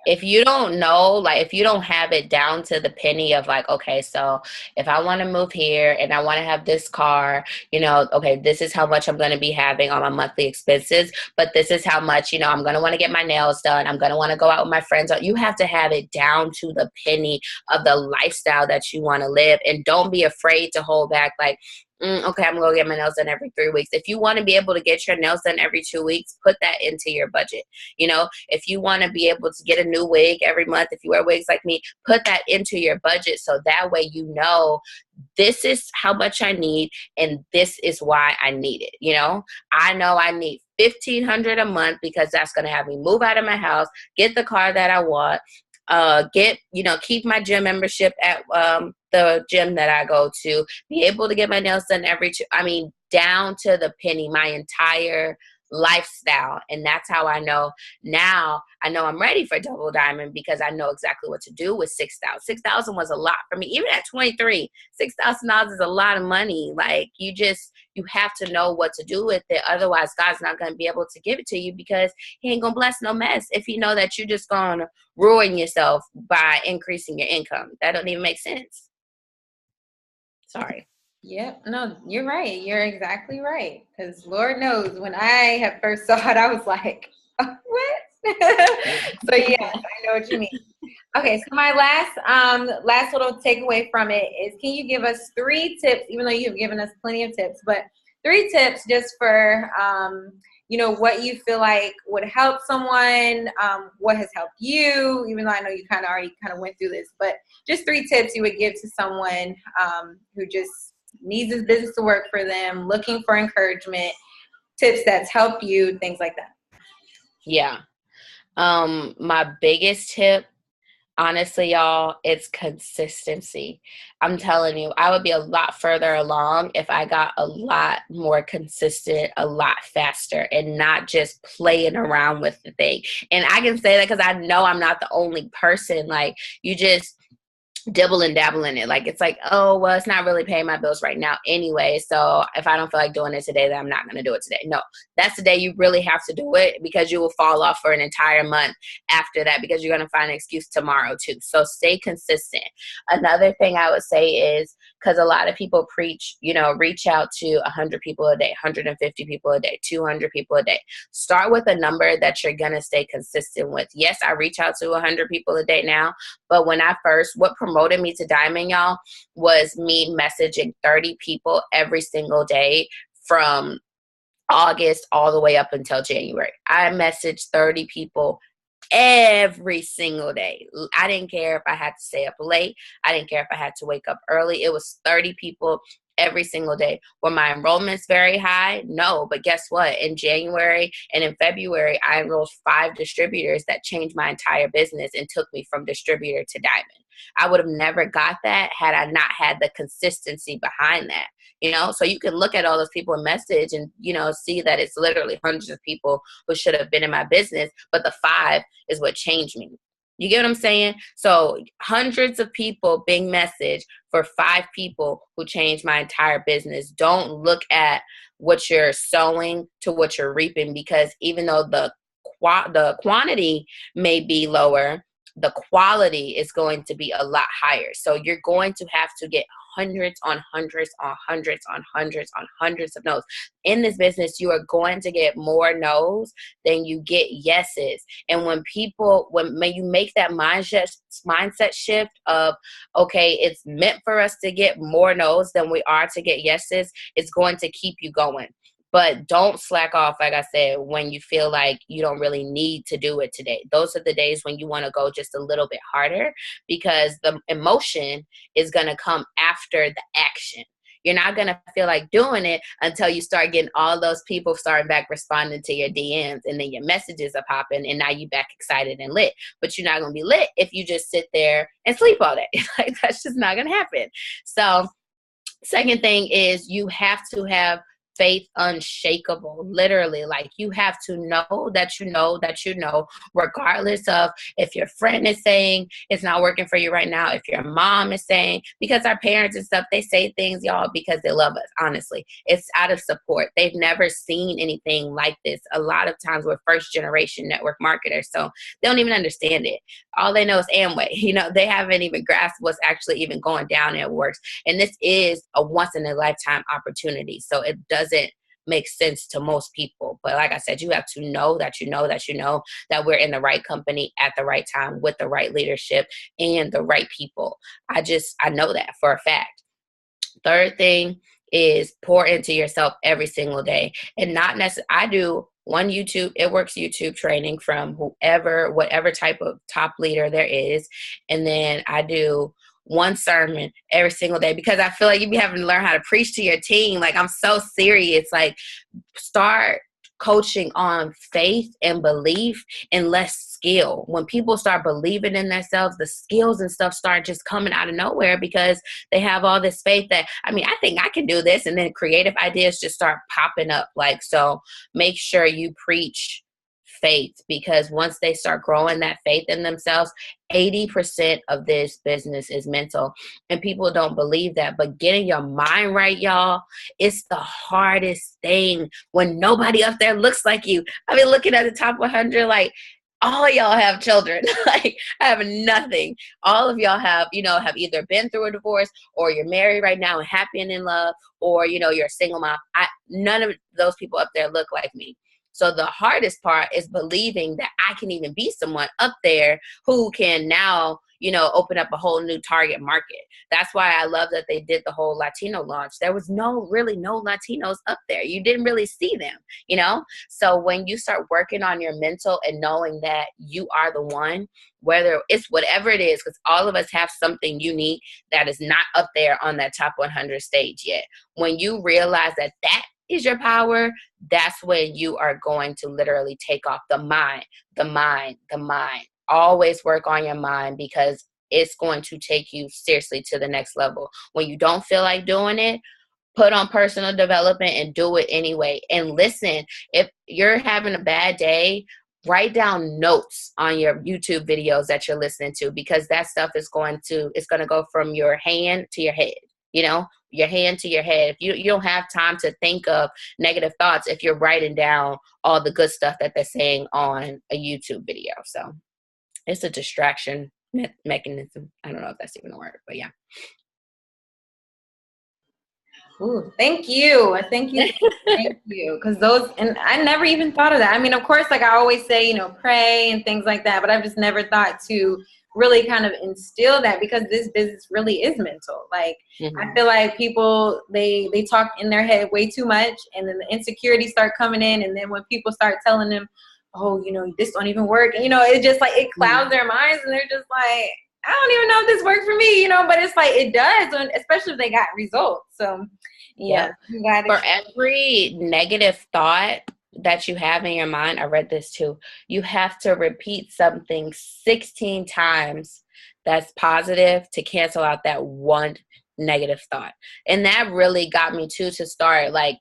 If you don't know, like, if you don't have it down to the penny of like, okay, so if I want to move here and I want to have this car, okay, this is how much I'm going to be having on my monthly expenses, but this is how much, I'm going to want to get my nails done. I'm going to want to go out with my friends. You have to have it down to the penny of the lifestyle that you want to live. And don't be afraid to hold back. Like, okay, I'm going to get my nails done every 3 weeks. If you want to be able to get your nails done every 2 weeks, put that into your budget. If you want to be able to get a new wig every month, if you wear wigs like me, put that into your budget. So that way, this is how much I need and this is why I need it. I know I need $1,500 a month because that's going to have me move out of my house, get the car that I want, keep my gym membership at the gym that I go to, be able to get my nails done down to the penny, my entire lifestyle. And that's how I know now. I know I'm ready for Double Diamond because I know exactly what to do with $6,000. $6,000 was a lot for me. Even at 23, $6,000 is a lot of money. Like, you have to know what to do with it. Otherwise, God's not going to be able to give it to you because he ain't going to bless no mess if he know that you're just going to ruin yourself by increasing your income. That don't even make sense. Sorry. Yep. No, you're right. You're exactly right. Because Lord knows when I had first saw it, I was like, oh, what? So yes, I know what you mean. Okay, so my last little takeaway from it is, can you give us 3 tips, even though you've given us plenty of tips, but 3 tips just for what you feel like would help someone, what has helped you, even though I know you already went through this, but just 3 tips you would give to someone who just needs this business to work for them, looking for encouragement, tips that's helped you, things like that. Yeah. My biggest tip, honestly, y'all, it's consistency. I'm telling you, I would be a lot further along if I got a lot more consistent, a lot faster, and not just playing around with the thing. And I can say that because I know I'm not the only person. Like, you just dibble and dabble in it. Like, it's like, oh, well, it's not really paying my bills right now anyway. So if I don't feel like doing it today, then I'm not going to do it today. No, that's the day you really have to do it, because you will fall off for an entire month after that, because you're going to find an excuse tomorrow too. So stay consistent. Another thing I would say is, because a lot of people preach, reach out to 100 people a day, 150 people a day, 200 people a day. Start with a number that you're going to stay consistent with. Yes, I reach out to 100 people a day now, but when what promoted me to Diamond, y'all, was me messaging 30 people every single day from August all the way up until January. I messaged 30 people every single day. I didn't care if I had to stay up late. I didn't care if I had to wake up early. It was 30 people every single day. Were my enrollments very high? No, but guess what? In January and in February, I enrolled 5 distributors that changed my entire business and took me from distributor to Diamond. I would have never got that had I not had the consistency behind that. So you can look at all those people in message and, see that it's literally hundreds of people who should have been in my business, but the 5 is what changed me. You get what I'm saying? So hundreds of people being messaged for 5 people who changed my entire business. Don't look at what you're sowing to what you're reaping, because even though the quantity may be lower, the quality is going to be a lot higher. So you're going to have to get hundreds on hundreds on hundreds on hundreds on hundreds of no's. In this business, you are going to get more no's than you get yeses. And when you make that mindset shift of, okay, it's meant for us to get more no's than we are to get yeses, it's going to keep you going. but don't slack off, like I said, when you feel like you don't really need to do it today. Those are the days when you want to go just a little bit harder, because the emotion is going to come after the action. You're not going to feel like doing it until you start getting all those people starting back responding to your DMs, and then your messages are popping, and now you back excited and lit. But you're not going to be lit if you just sit there and sleep all day. Like, that's just not going to happen. So second thing is you have to have faith unshakable. Literally, like, you have to know that you know that you know, regardless of if your friend is saying it's not working for you right now, if your mom is saying, because our parents and stuff, they say things, y'all, because they love us. Honestly, it's out of support. They've never seen anything like this. A lot of times we're first generation network marketers, so they don't even understand it. All they know is Amway. You know, they haven't even grasped what's actually even going down at Works. And this is a once in a lifetime opportunity. So it doesn't make sense to most people. But like I said, you have to know that you know that you know that we're in the right company at the right time with the right leadership and the right people. I know that for a fact. Third thing is pour into yourself every single day. And not necessarily, I do one It Works YouTube training from whatever type of top leader there is. And then I do one sermon every single day, because I feel like you be having to learn how to preach to your team. Like, I'm so serious. Like, start coaching on faith and belief and less skill. When people start believing in themselves, the skills and stuff start just coming out of nowhere, because they have all this faith that, I mean, I think I can do this. And then creative ideas just start popping up. Like, so make sure you preach faith, because once they start growing that faith in themselves, 80% of this business is mental, and people don't believe that. But getting your mind right, y'all, it's the hardest thing when nobody up there looks like you. I mean, looking at the top 100, like, all of y'all have children. Like, I have nothing. All of y'all have either been through a divorce, or you're married right now and happy and in love, or, you're a single mom. None of those people up there look like me. So the hardest part is believing that I can even be someone up there who can now, open up a whole new target market. That's why I love that they did the whole Latino launch. There was no Latinos up there. You didn't really see them, So when you start working on your mental and knowing that you are the one, whether it's whatever it is, because all of us have something unique that is not up there on that top 100 stage yet. When you realize that is your power, that's when you are going to literally take off. The mind. Always work on your mind, because it's going to take you seriously to the next level. When you don't feel like doing it, put on personal development and do it anyway. And listen, if you're having a bad day, write down notes on your YouTube videos that you're listening to, because that stuff it's going to go from your hand to your head. Your hand to your head. If you don't have time to think of negative thoughts if you're writing down all the good stuff that they're saying on a YouTube video. So it's a distraction mechanism. I don't know if that's even a word, but yeah. Ooh, thank you. Thank you. Because and I never even thought of that. I mean, of course, like I always say, pray and things like that, but I've just never thought to really kind of instill that, because this business really is mental. Like, I feel like people, they talk in their head way too much, and then the insecurities start coming in. And then when people start telling them, oh, this don't even work, and, it just like, it clouds their minds, and they're just like, I don't even know if this worked for me, but it's like, it does, especially if they got results. So yeah. For every negative thought that you have in your mind, I read this too, you have to repeat something 16 times that's positive to cancel out that one negative thought. And that really got me to start like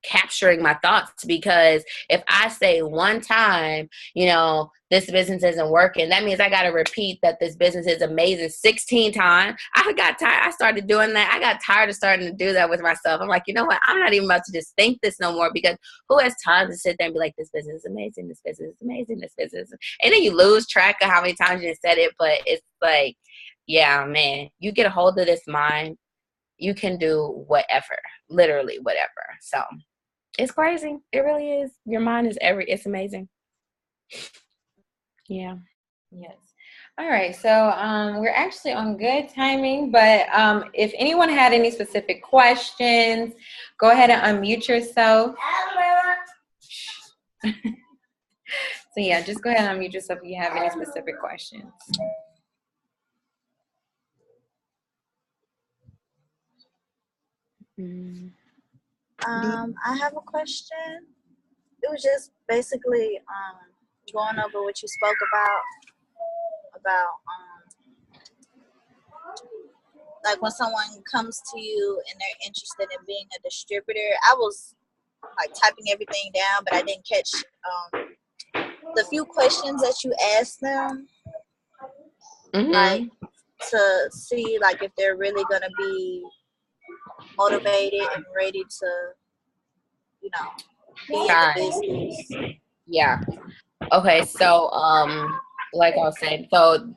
capturing my thoughts, because if I say one time, this business isn't working, that means I got to repeat that this business is amazing 16 times. I got tired. I started doing that. I got tired of starting to do that with myself. I'm like, you know what? I'm not even about to just think this no more, because who has time to sit there and be like, this business is amazing. This business is amazing. This business. And then you lose track of how many times you said it. But it's like, yeah, man, you get a hold of this mind, you can do whatever, literally whatever. So it's crazy. It really is. Your mind is it's amazing. Yeah. Yes. All right. So we're actually on good timing, but if anyone had any specific questions go ahead and unmute yourself. So yeah, just go ahead and unmute yourself if you have any specific questions. I have a question. It was just basically going over what you spoke about like when someone comes to you and they're interested in being a distributor. I was like typing everything down, but I didn't catch the few questions that you asked them, like to see like if they're really gonna be motivated and ready to, you know, be in the business. Yeah. Okay, so like I was saying, so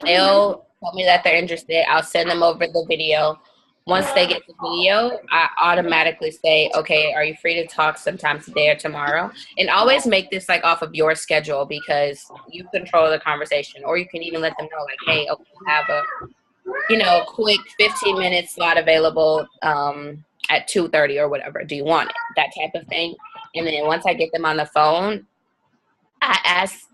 they'll tell me that they're interested. I'll send them over the video. Once they get the video, I automatically say, okay, are you free to talk sometime today or tomorrow? And always make this like off of your schedule because you control the conversation. Or you can even let them know like, hey, okay, I have a, you know, quick 15-minute slot available at 2:30 or whatever. Do you want it? That type of thing. And then once I get them on the phone, I ask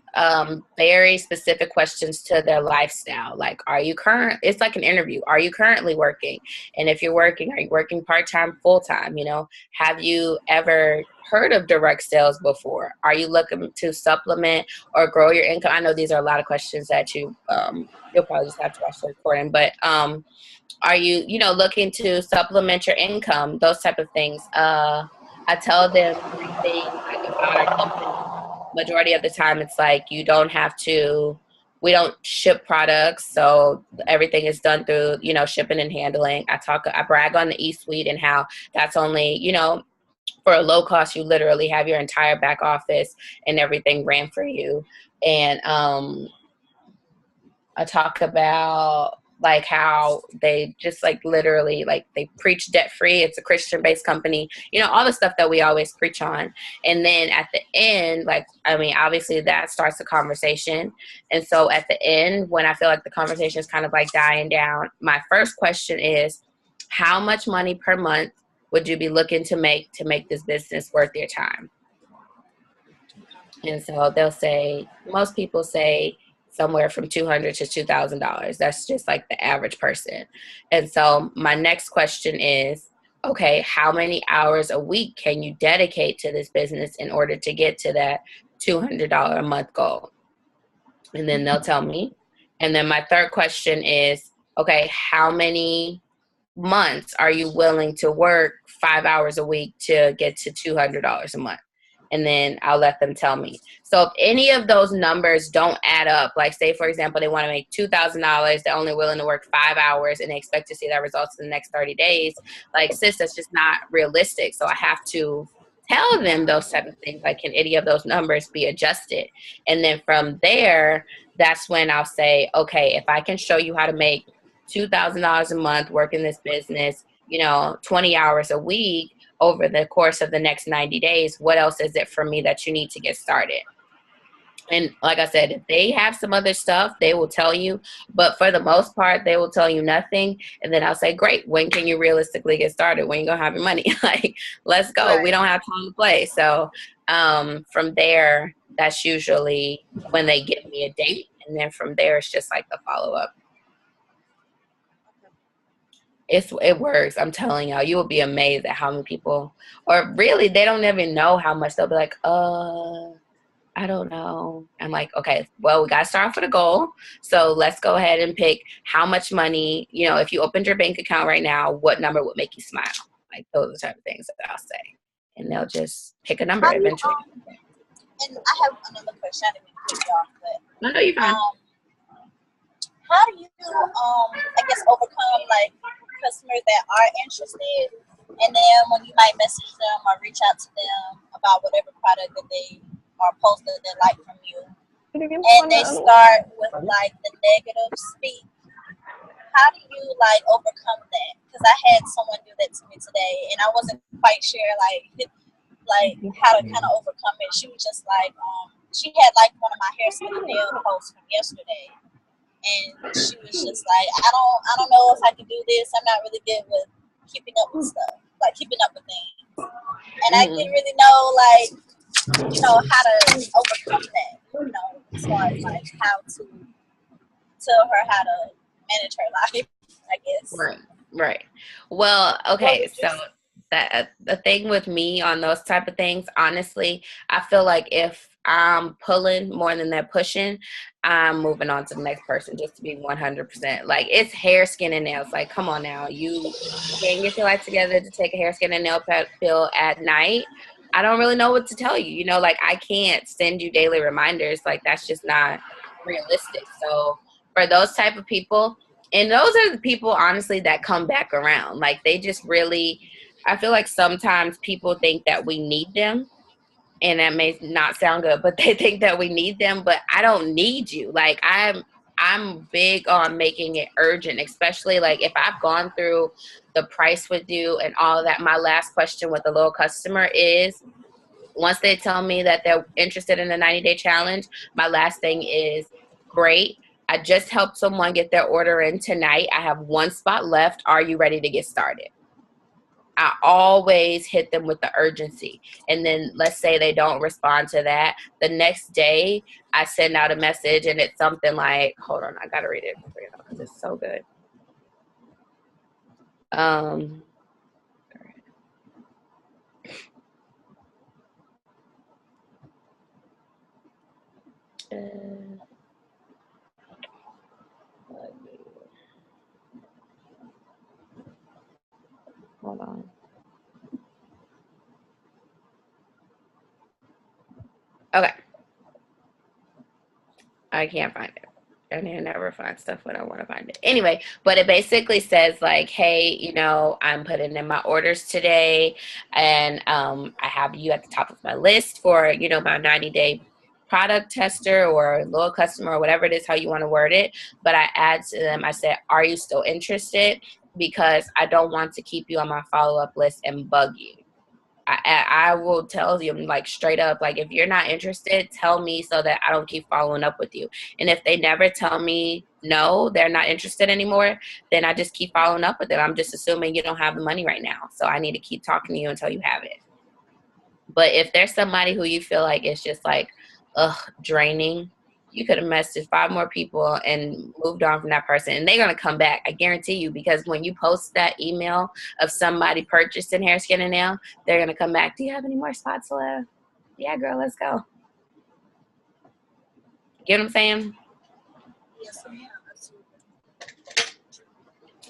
very specific questions to their lifestyle. Like, are you current? It's like an interview. Are you currently working? And if you're working, are you working part-time, full-time? You know, have you ever heard of direct sales before? Are you looking to supplement or grow your income? I know these are a lot of questions that you'll probably just have to watch the recording, but are you, you know, looking to supplement your income? Those type of things. I tell them everything like about our company. Majority of the time it's like we don't ship products, so everything is done through, you know, shipping and handling. I brag on the E-Suite and how that's only, you know, for a low cost, you literally have your entire back office and everything ran for you. And I talk about like how they just like literally like they preach debt free. It's a Christian based company, you know, all the stuff that we always preach on. And then at the end, like, I mean, obviously that starts the conversation. And so at the end, when I feel like the conversation is kind of like dying down, my first question is, how much money per month would you be looking to make this business worth your time? And so they'll say, most people say somewhere from $200 to $2,000. That's just like the average person. And so my next question is, okay, how many hours a week can you dedicate to this business in order to get to that $200 a month goal? And then they'll tell me. And then my third question is, okay, how many months are you willing to work 5 hours a week to get to $200 a month? And then I'll let them tell me. So if any of those numbers don't add up, like say, for example, they want to make $2,000, they're only willing to work 5 hours and they expect to see that results in the next 30 days, like, sis, that's just not realistic. So I have to tell them those type of things, like, can any of those numbers be adjusted? And then from there, that's when I'll say, okay, if I can show you how to make $2,000 a month, work in this business, you know, 20 hours a week, over the course of the next 90 days, what else is it for me that you need to get started? And like I said, if they have some other stuff, they will tell you. But for the most part, they will tell you nothing. And then I'll say, great, when can you realistically get started? When you going to have your money? Like, let's go. Right. We don't have time to play. So from there, that's usually when they give me a date. And then from there, it's just like the follow-up. It works. I'm telling y'all, you will be amazed at how many people, or really, they don't even know how much. They'll be like, I don't know. I'm like, okay, well, we got to start off with a goal. So let's go ahead and pick how much money, you know, if you opened your bank account right now, what number would make you smile? Like, those are the type of things that I'll say. And they'll just pick a number eventually. And I have another question. I didn't mean to cut you off, but no, you're fine. How do you, I guess, overcome like customers that are interested, and then when you might message them or reach out to them about whatever product that they are posting that they like from you, and they start with like the negative speak? How do you like overcome that? Because I had someone do that to me today, and I wasn't quite sure like how to kind of overcome it. She was just like, she had like one of my hair, skin, and nail posts from yesterday. And she was just like, I don't know if I can do this. I'm not really good with keeping up with stuff. like keeping up with things. And I didn't really know, like, how to overcome that, as far as like how to tell her how to manage her life, I guess. Right. Well, okay, so the thing with me on those type of things, honestly, I feel like if I'm pulling more than they're pushing, I'm moving on to the next person, just to be 100%. Like, it's hair, skin, and nails. Like, come on now. You can't get your life together to take a hair, skin, and nail pill at night. I don't really know what to tell you. Like, I can't send you daily reminders. Like, that's just not realistic. So for those type of people, and those are the people, honestly, that come back around. Like, they just really, I feel like sometimes people think that we need them. And that may not sound good, but they think that we need them, but I don't need you. Like, I'm big on making it urgent, especially like if I've gone through the price with you and all of that. My last question with a loyal customer is, once they tell me that they're interested in the 90-day challenge, my last thing is, great. I just helped someone get their order in tonight. I have one spot left. Are you ready to get started? I always hit them with the urgency. And then let's say they don't respond to that. The next day, I send out a message, and it's something like, hold on, I got to read it because it's so good. Hold on. Okay. I can't find it. And I never find stuff when I want to find it. Anyway, but it basically says like, hey, I'm putting in my orders today, and I have you at the top of my list for, my 90-day product tester or loyal customer or whatever it is, how you want to word it. But I add to them, I said, are you still interested? Because I don't want to keep you on my follow-up list and bug you. I will tell you, like, straight up, like, if you're not interested, tell me so that I don't keep following up with you. And if they never tell me no, they're not interested anymore, then I just keep following up with them. I'm just assuming you don't have the money right now. So I need to keep talking to you until you have it. But if there's somebody who you feel like it's just like, draining, you could have messaged 5 more people and moved on from that person. And they're going to come back, I guarantee you, because when you post that email of somebody purchased in hair, skin, and nail, they're going to come back. Do you have any more spots left? Yeah, girl, let's go. Get what I'm saying? Yes, ma'am.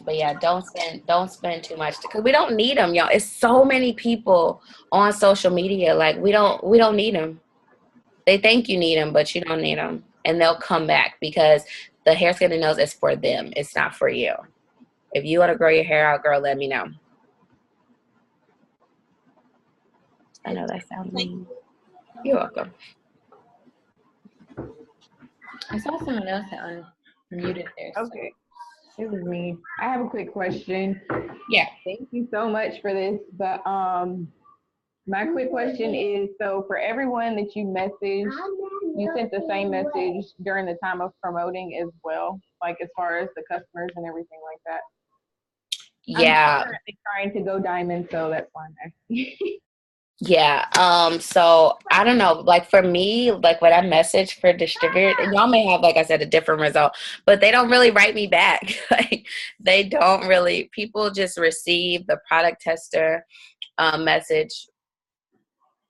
But yeah, don't spend too much, because we don't need them, y'all. It's so many people on social media. Like, we don't need them. They think you need them, but you don't need them. And they'll come back, because the hair, skin, and nails is for them. It's not for you. If you want to grow your hair out, girl, let me know. I know that sounds mean. You're welcome. I saw someone else that unmuted there. So. Okay. This is me. I have a quick question. Yeah. Thank you so much for this. But my quick question is, so for everyone that you messaged, you sent the same message during the time of promoting as well, like as far as the customers and everything like that? Yeah. I'm currently trying to go diamond, so that's fine. Yeah. So I don't know, like for me, like when I message for distributor, and y'all may have, like I said, a different result, but they don't really write me back. Like, they don't really, people just receive the product tester message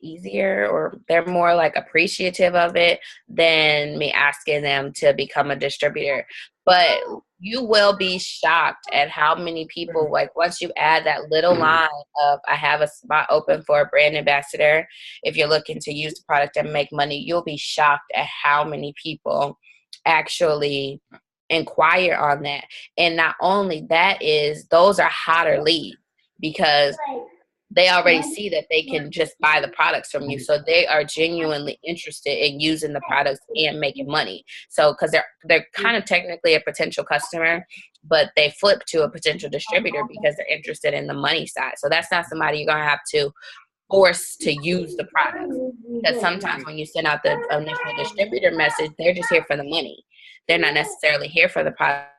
easier, or they're more like appreciative of it than me asking them to become a distributor. But you will be shocked at how many people, like, once you add that little line of, I have a spot open for a brand ambassador, if you're looking to use the product and make money, you'll be shocked at how many people actually inquire on that. And not only that, is those are hotter leads, because they already see that they can just buy the products from you. So they are genuinely interested in using the products and making money. So, because they're kind of technically a potential customer, but they flip to a potential distributor because they're interested in the money side. So that's not somebody you're going to have to force to use the product. Because sometimes when you send out the initial distributor message, they're just here for the money. They're not necessarily here for the product.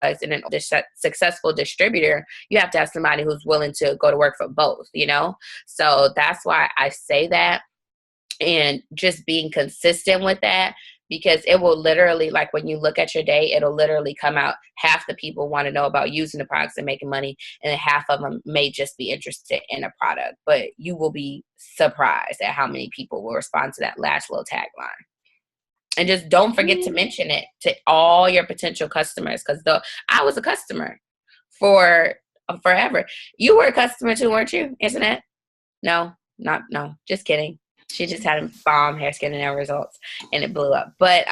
and a successful distributor, you have to have somebody who's willing to go to work for both, you know? So that's why I say that, and just being consistent with that, because it will literally, like when you look at your day, it'll literally come out. Half the people want to know about using the products and making money, and then half of them may just be interested in a product. But you will be surprised at how many people will respond to that last little tagline. And just don't forget to mention it to all your potential customers, because I was a customer for forever. You were a customer too, weren't you, Internet? No, just kidding. She just had a bomb hair, skin, and nail results, and it blew up. But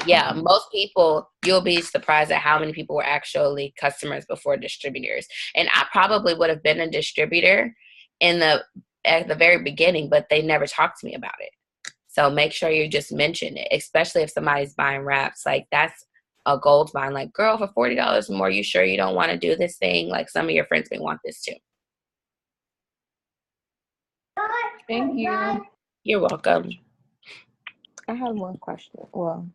yeah, most people, you'll be surprised at how many people were actually customers before distributors. And I probably would have been a distributor at the very beginning, but they never talked to me about it. So make sure you just mention it, especially if somebody's buying wraps. Like, that's a gold mine. Like, girl, for $40 more, you sure you don't want to do this thing? Like, some of your friends may want this too. Thank you. You're welcome. I have one question. Well,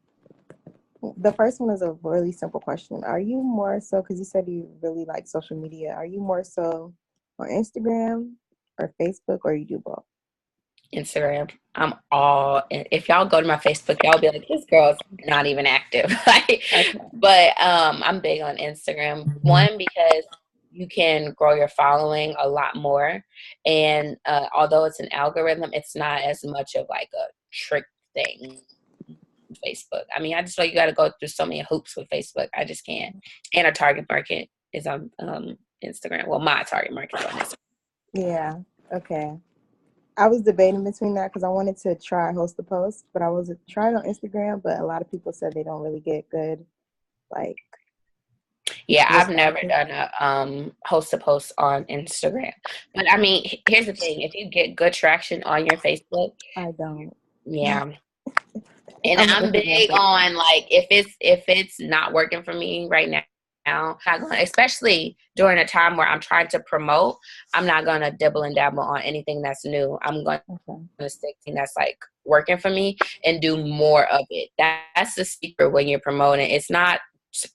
the first one is a really simple question. Are you more so, because you said you really like social media, are you more so on Instagram or Facebook, or you do both? Instagram. If y'all go to my Facebook, y'all be like, this girl's not even active. Okay. But I'm big on Instagram. One, because you can grow your following a lot more. And although it's an algorithm, it's not as much of like a trick thing. Facebook. I mean, I just feel you got to go through so many hoops with Facebook. I just can't. And our target market is on Instagram. Well, my target market is on Instagram. Yeah. Okay. I was debating between that because I wanted to try host the post, but I was trying on Instagram, but a lot of people said they don't really get good, like. Yeah, I've never done a host a post on Instagram. But I mean, here's the thing: if you get good traction on your Facebook, I don't. Yeah. And I'm big on, like, if it's not working for me right now, especially during a time where I'm trying to promote, I'm not gonna dibble and dabble on anything that's new. I'm going to stick to that's like working for me and do more of it. That's the secret when you're promoting. It's not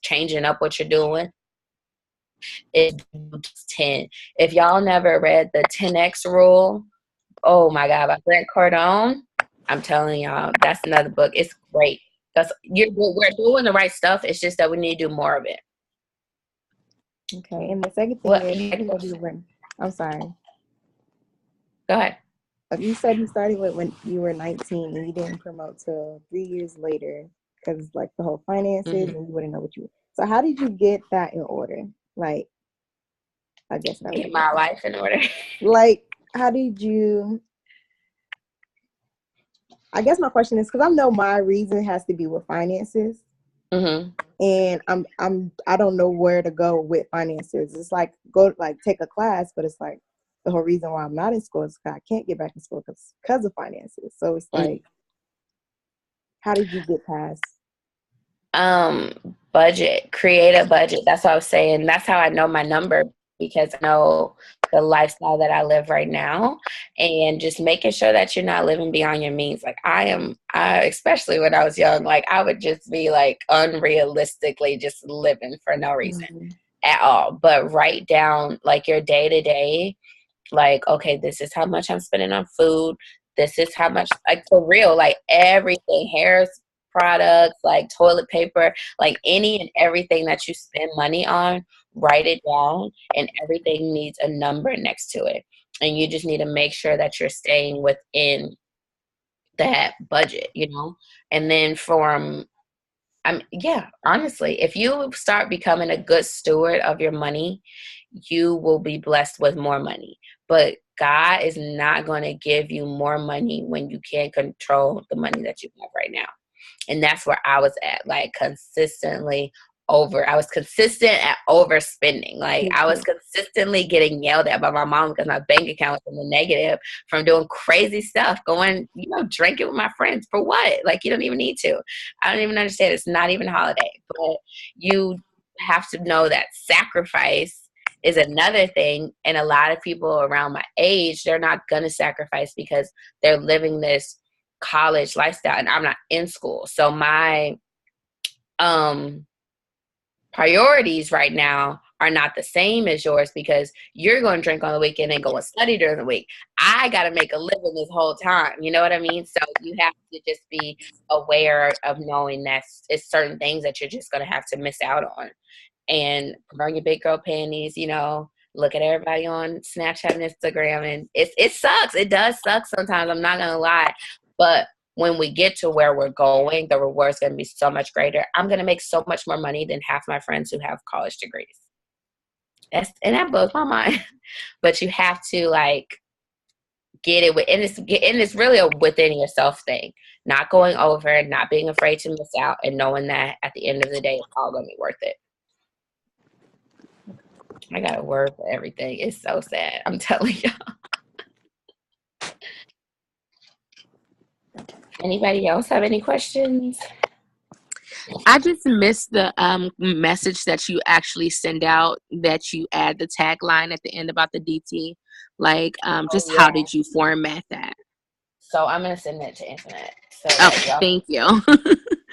changing up what you're doing. It's 10. If y'all never read the 10X rule, oh my God, by Grant Cardone, I'm telling y'all, that's another book. It's great. We're doing the right stuff. It's just that we need to do more of it. Okay, and the second thing I'm sorry. Go ahead. You said you started when you were 19 and you didn't promote till 3 years later because like the whole finances and you wouldn't know what you. So how did you get that in order? Like, I guess that get my life in order. Like, how did you? I guess my question is because I know my reason has to be with finances, and I don't know where to go with finances. It's like take a class, but it's like the whole reason why I'm not in school is because I can't get back in school because of finances. So it's like, how did you get past? Budget, create a budget. That's what I was saying. That's how I know my number, because I know the lifestyle that I live right now, and just making sure that you're not living beyond your means. Like I especially when I was young, like I would just be like unrealistically just living for no reason at all. But write down like your day to day, like, okay, this is how much I'm spending on food. This is how much, like for real, like everything, hair products, like toilet paper, like any and everything that you spend money on, write it down, and everything needs a number next to it. And you just need to make sure that you're staying within that budget, you know? And then honestly, if you start becoming a good steward of your money, you will be blessed with more money. But God is not going to give you more money when you can't control the money that you have right now. And that's where I was at, like consistently I was consistent at overspending. Like I was consistently getting yelled at by my mom because my bank account was in the negative from doing crazy stuff, going, drinking with my friends for what? Like you don't even need to. I don't even understand. It's not even a holiday, but you have to know that sacrifice is another thing. And a lot of people around my age, they're not going to sacrifice because they're living this college lifestyle and I'm not in school. So my priorities right now are not the same as yours, because you're going to drink on the weekend and go and study during the week. I got to make a living this whole time. You know what I mean? So you have to just be aware of knowing that it's certain things that you're just going to have to miss out on. And put on your big girl panties, you know, look at everybody on Snapchat and Instagram. And it sucks. It does suck sometimes. I'm not going to lie. But when we get to where we're going, the reward's going to be so much greater. I'm going to make so much more money than half my friends who have college degrees. And that blows my mind. But you have to like get it with, and it's really a within yourself thing. Not going over, not being afraid to miss out, and knowing that at the end of the day, it's all going to be worth it. I got a word for everything. It's so sad. I'm telling y'all. Anybody else have any questions? I just missed the message that you actually send out, that you add the tagline at the end about the DT. Like, how did you format that? So I'm going to send it to Antoinette. So thank you.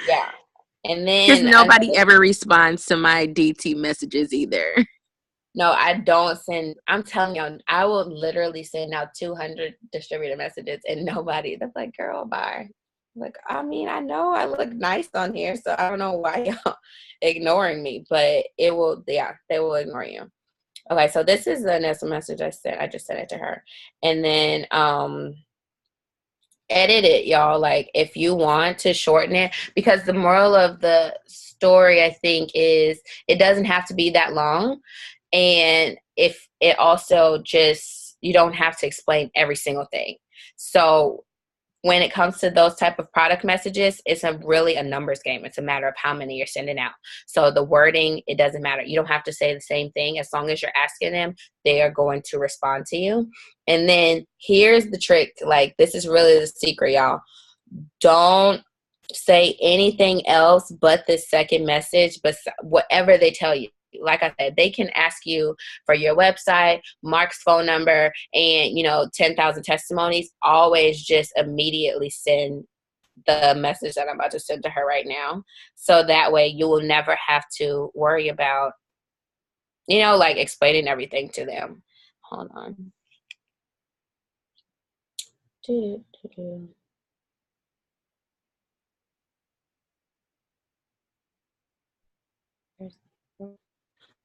Yeah. And then because nobody ever responds to my DT messages either. No, I don't send. I'm telling you, I will literally send out 200 distributor messages and nobody. That's like, girl, bye. Like, I mean, I know I look nice on here, so I don't know why y'all ignoring me, but it will, yeah, they will ignore you. Okay, so this is the next message I sent. I just sent it to her. And then edit it, y'all. Like, if you want to shorten it, because the moral of the story, I think, is it doesn't have to be that long. And if it also just, you don't have to explain every single thing. So when it comes to those type of product messages, it's really a numbers game. It's a matter of how many you're sending out. So the wording, it doesn't matter. You don't have to say the same thing. As long as you're asking them, they are going to respond to you. And then here's the trick. Like, this is really the secret, y'all. Don't say anything else but the second message, but whatever they tell you. Like I said, they can ask you for your website, Mark's phone number, and, 10,000 testimonies. Always just immediately send the message that I'm about to send to her right now. So that way you will never have to worry about, like explaining everything to them. Hold on.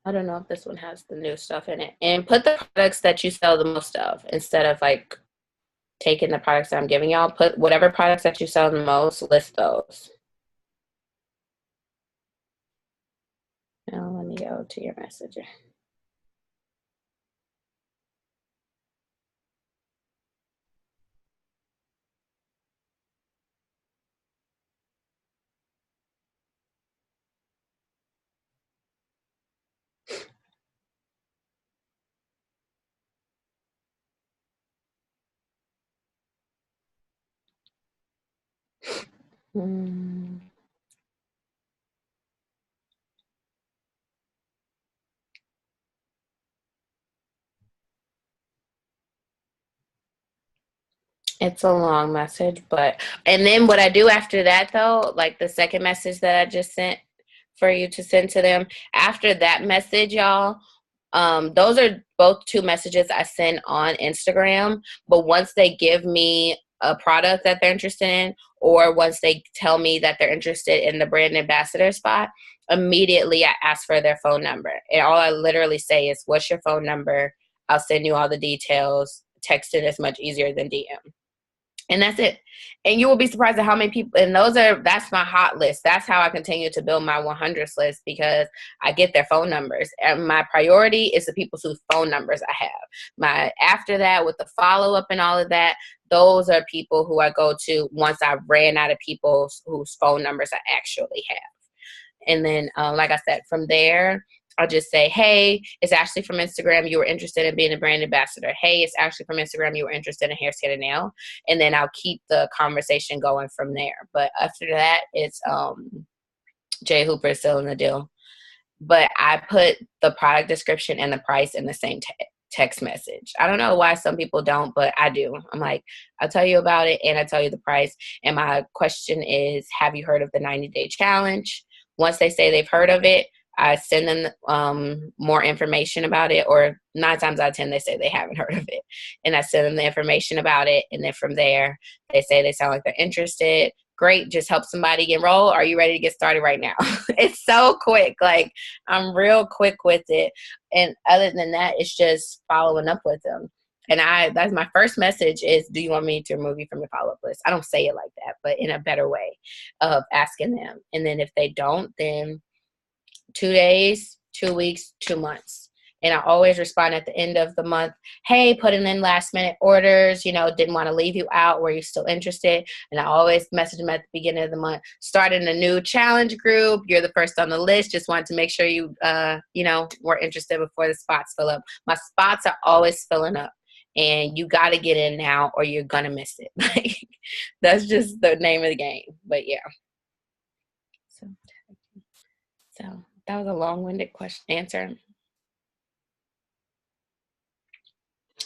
I don't know if this one has the new stuff in it. And put the products that you sell the most of, instead of like taking the products that I'm giving y'all. Put whatever products that you sell the most, list those. Now let me go to your messenger. It's a long message, and then what I do after that, though, like the second message that I just sent for you to send to them, after that message, y'all, those are both two messages I send on Instagram. But once they give me a product that they're interested in, or once they tell me that they're interested in the brand ambassador spot, immediately I ask for their phone number. And all I literally say is, what's your phone number? I'll send you all the details. Texting is much easier than DM. And that's it. And you will be surprised at how many people, and that's my hot list. That's how I continue to build my 100s list, because I get their phone numbers. And my priority is the people whose phone numbers I have. After that, with the follow-up and all of that, those are people who I go to once I ran out of people whose phone numbers I actually have. And then, like I said, from there, I'll just say, hey, it's Ashley from Instagram. You were interested in being a brand ambassador. Hey, it's Ashley from Instagram. You were interested in hair, skin, and nail. And then I'll keep the conversation going from there. But after that, it's Jay Hooper is still in the deal. But I put the product description and the price in the same text message. I don't know why some people don't, but I do. I'm like, I'll tell you about it and I tell you the price. And my question is, have you heard of the 90-day challenge? Once they say they've heard of it, I send them more information about it, or 9 times out of 10, they say they haven't heard of it. And I send them the information about it. And then from there, they say they sound like they're interested. Great, just help somebody enroll. Are you ready to get started right now? It's so quick. Like, I'm real quick with it. And other than that, it's just following up with them. And that's my first message is, do you want me to remove you from your follow-up list? I don't say it like that, but in a better way of asking them. And then if they don't, then 2 days, 2 weeks, 2 months. And I always respond at the end of the month, hey, putting in last minute orders, didn't want to leave you out. Were you still interested? And I always message them at the beginning of the month, starting a new challenge group. You're the first on the list. Just wanted to make sure you, were interested before the spots fill up. My spots are always filling up. And you got to get in now or you're going to miss it. Like, that's just the name of the game. But yeah. So that was a long-winded answer.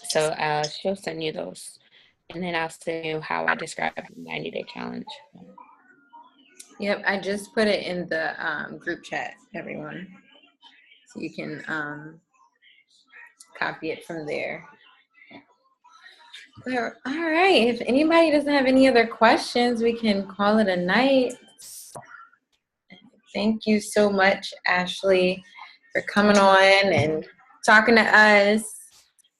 So she'll send you those. And then I'll send you how I describe the 90-day challenge. Yep, I just put it in the group chat, everyone. So you can copy it from there. All right. If anybody doesn't have any other questions, we can call it a night. Thank you so much, Ashley, for coming on and talking to us.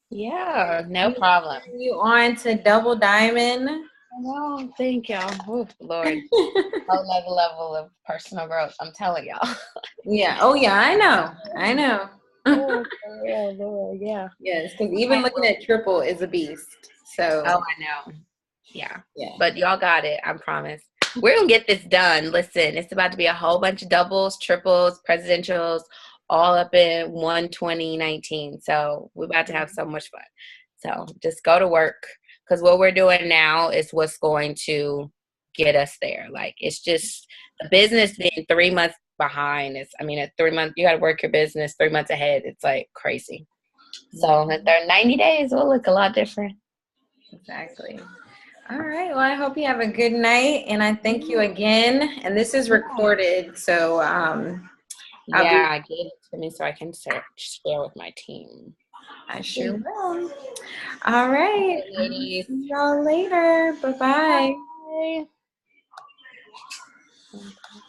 Yeah, no problem. You on to Double Diamond. Oh, thank y'all. Oh, Lord. Another level of personal growth. I'm telling y'all. Yeah. Oh, yeah. I know. Oh, Lord. Yeah. Yes, because even looking at triple is a beast. So. Oh, I know. Yeah. But y'all got it. I promise. We're going to get this done. Listen, it's about to be a whole bunch of doubles, triples, presidentials, all up in 1/20/19. So we're about to have so much fun. So just go to work, because what we're doing now is what's going to get us there. Like, it's just the business being 3 months behind. At 3 months, you got to work your business 3 months ahead. It's like crazy. So if they're 90 days, will look a lot different. Exactly. All right. Well, I hope you have a good night, and I thank you again. And this is recorded, so I gave it to me so I can share with my team. I sure will. All right. See y'all later. Bye-bye. Bye.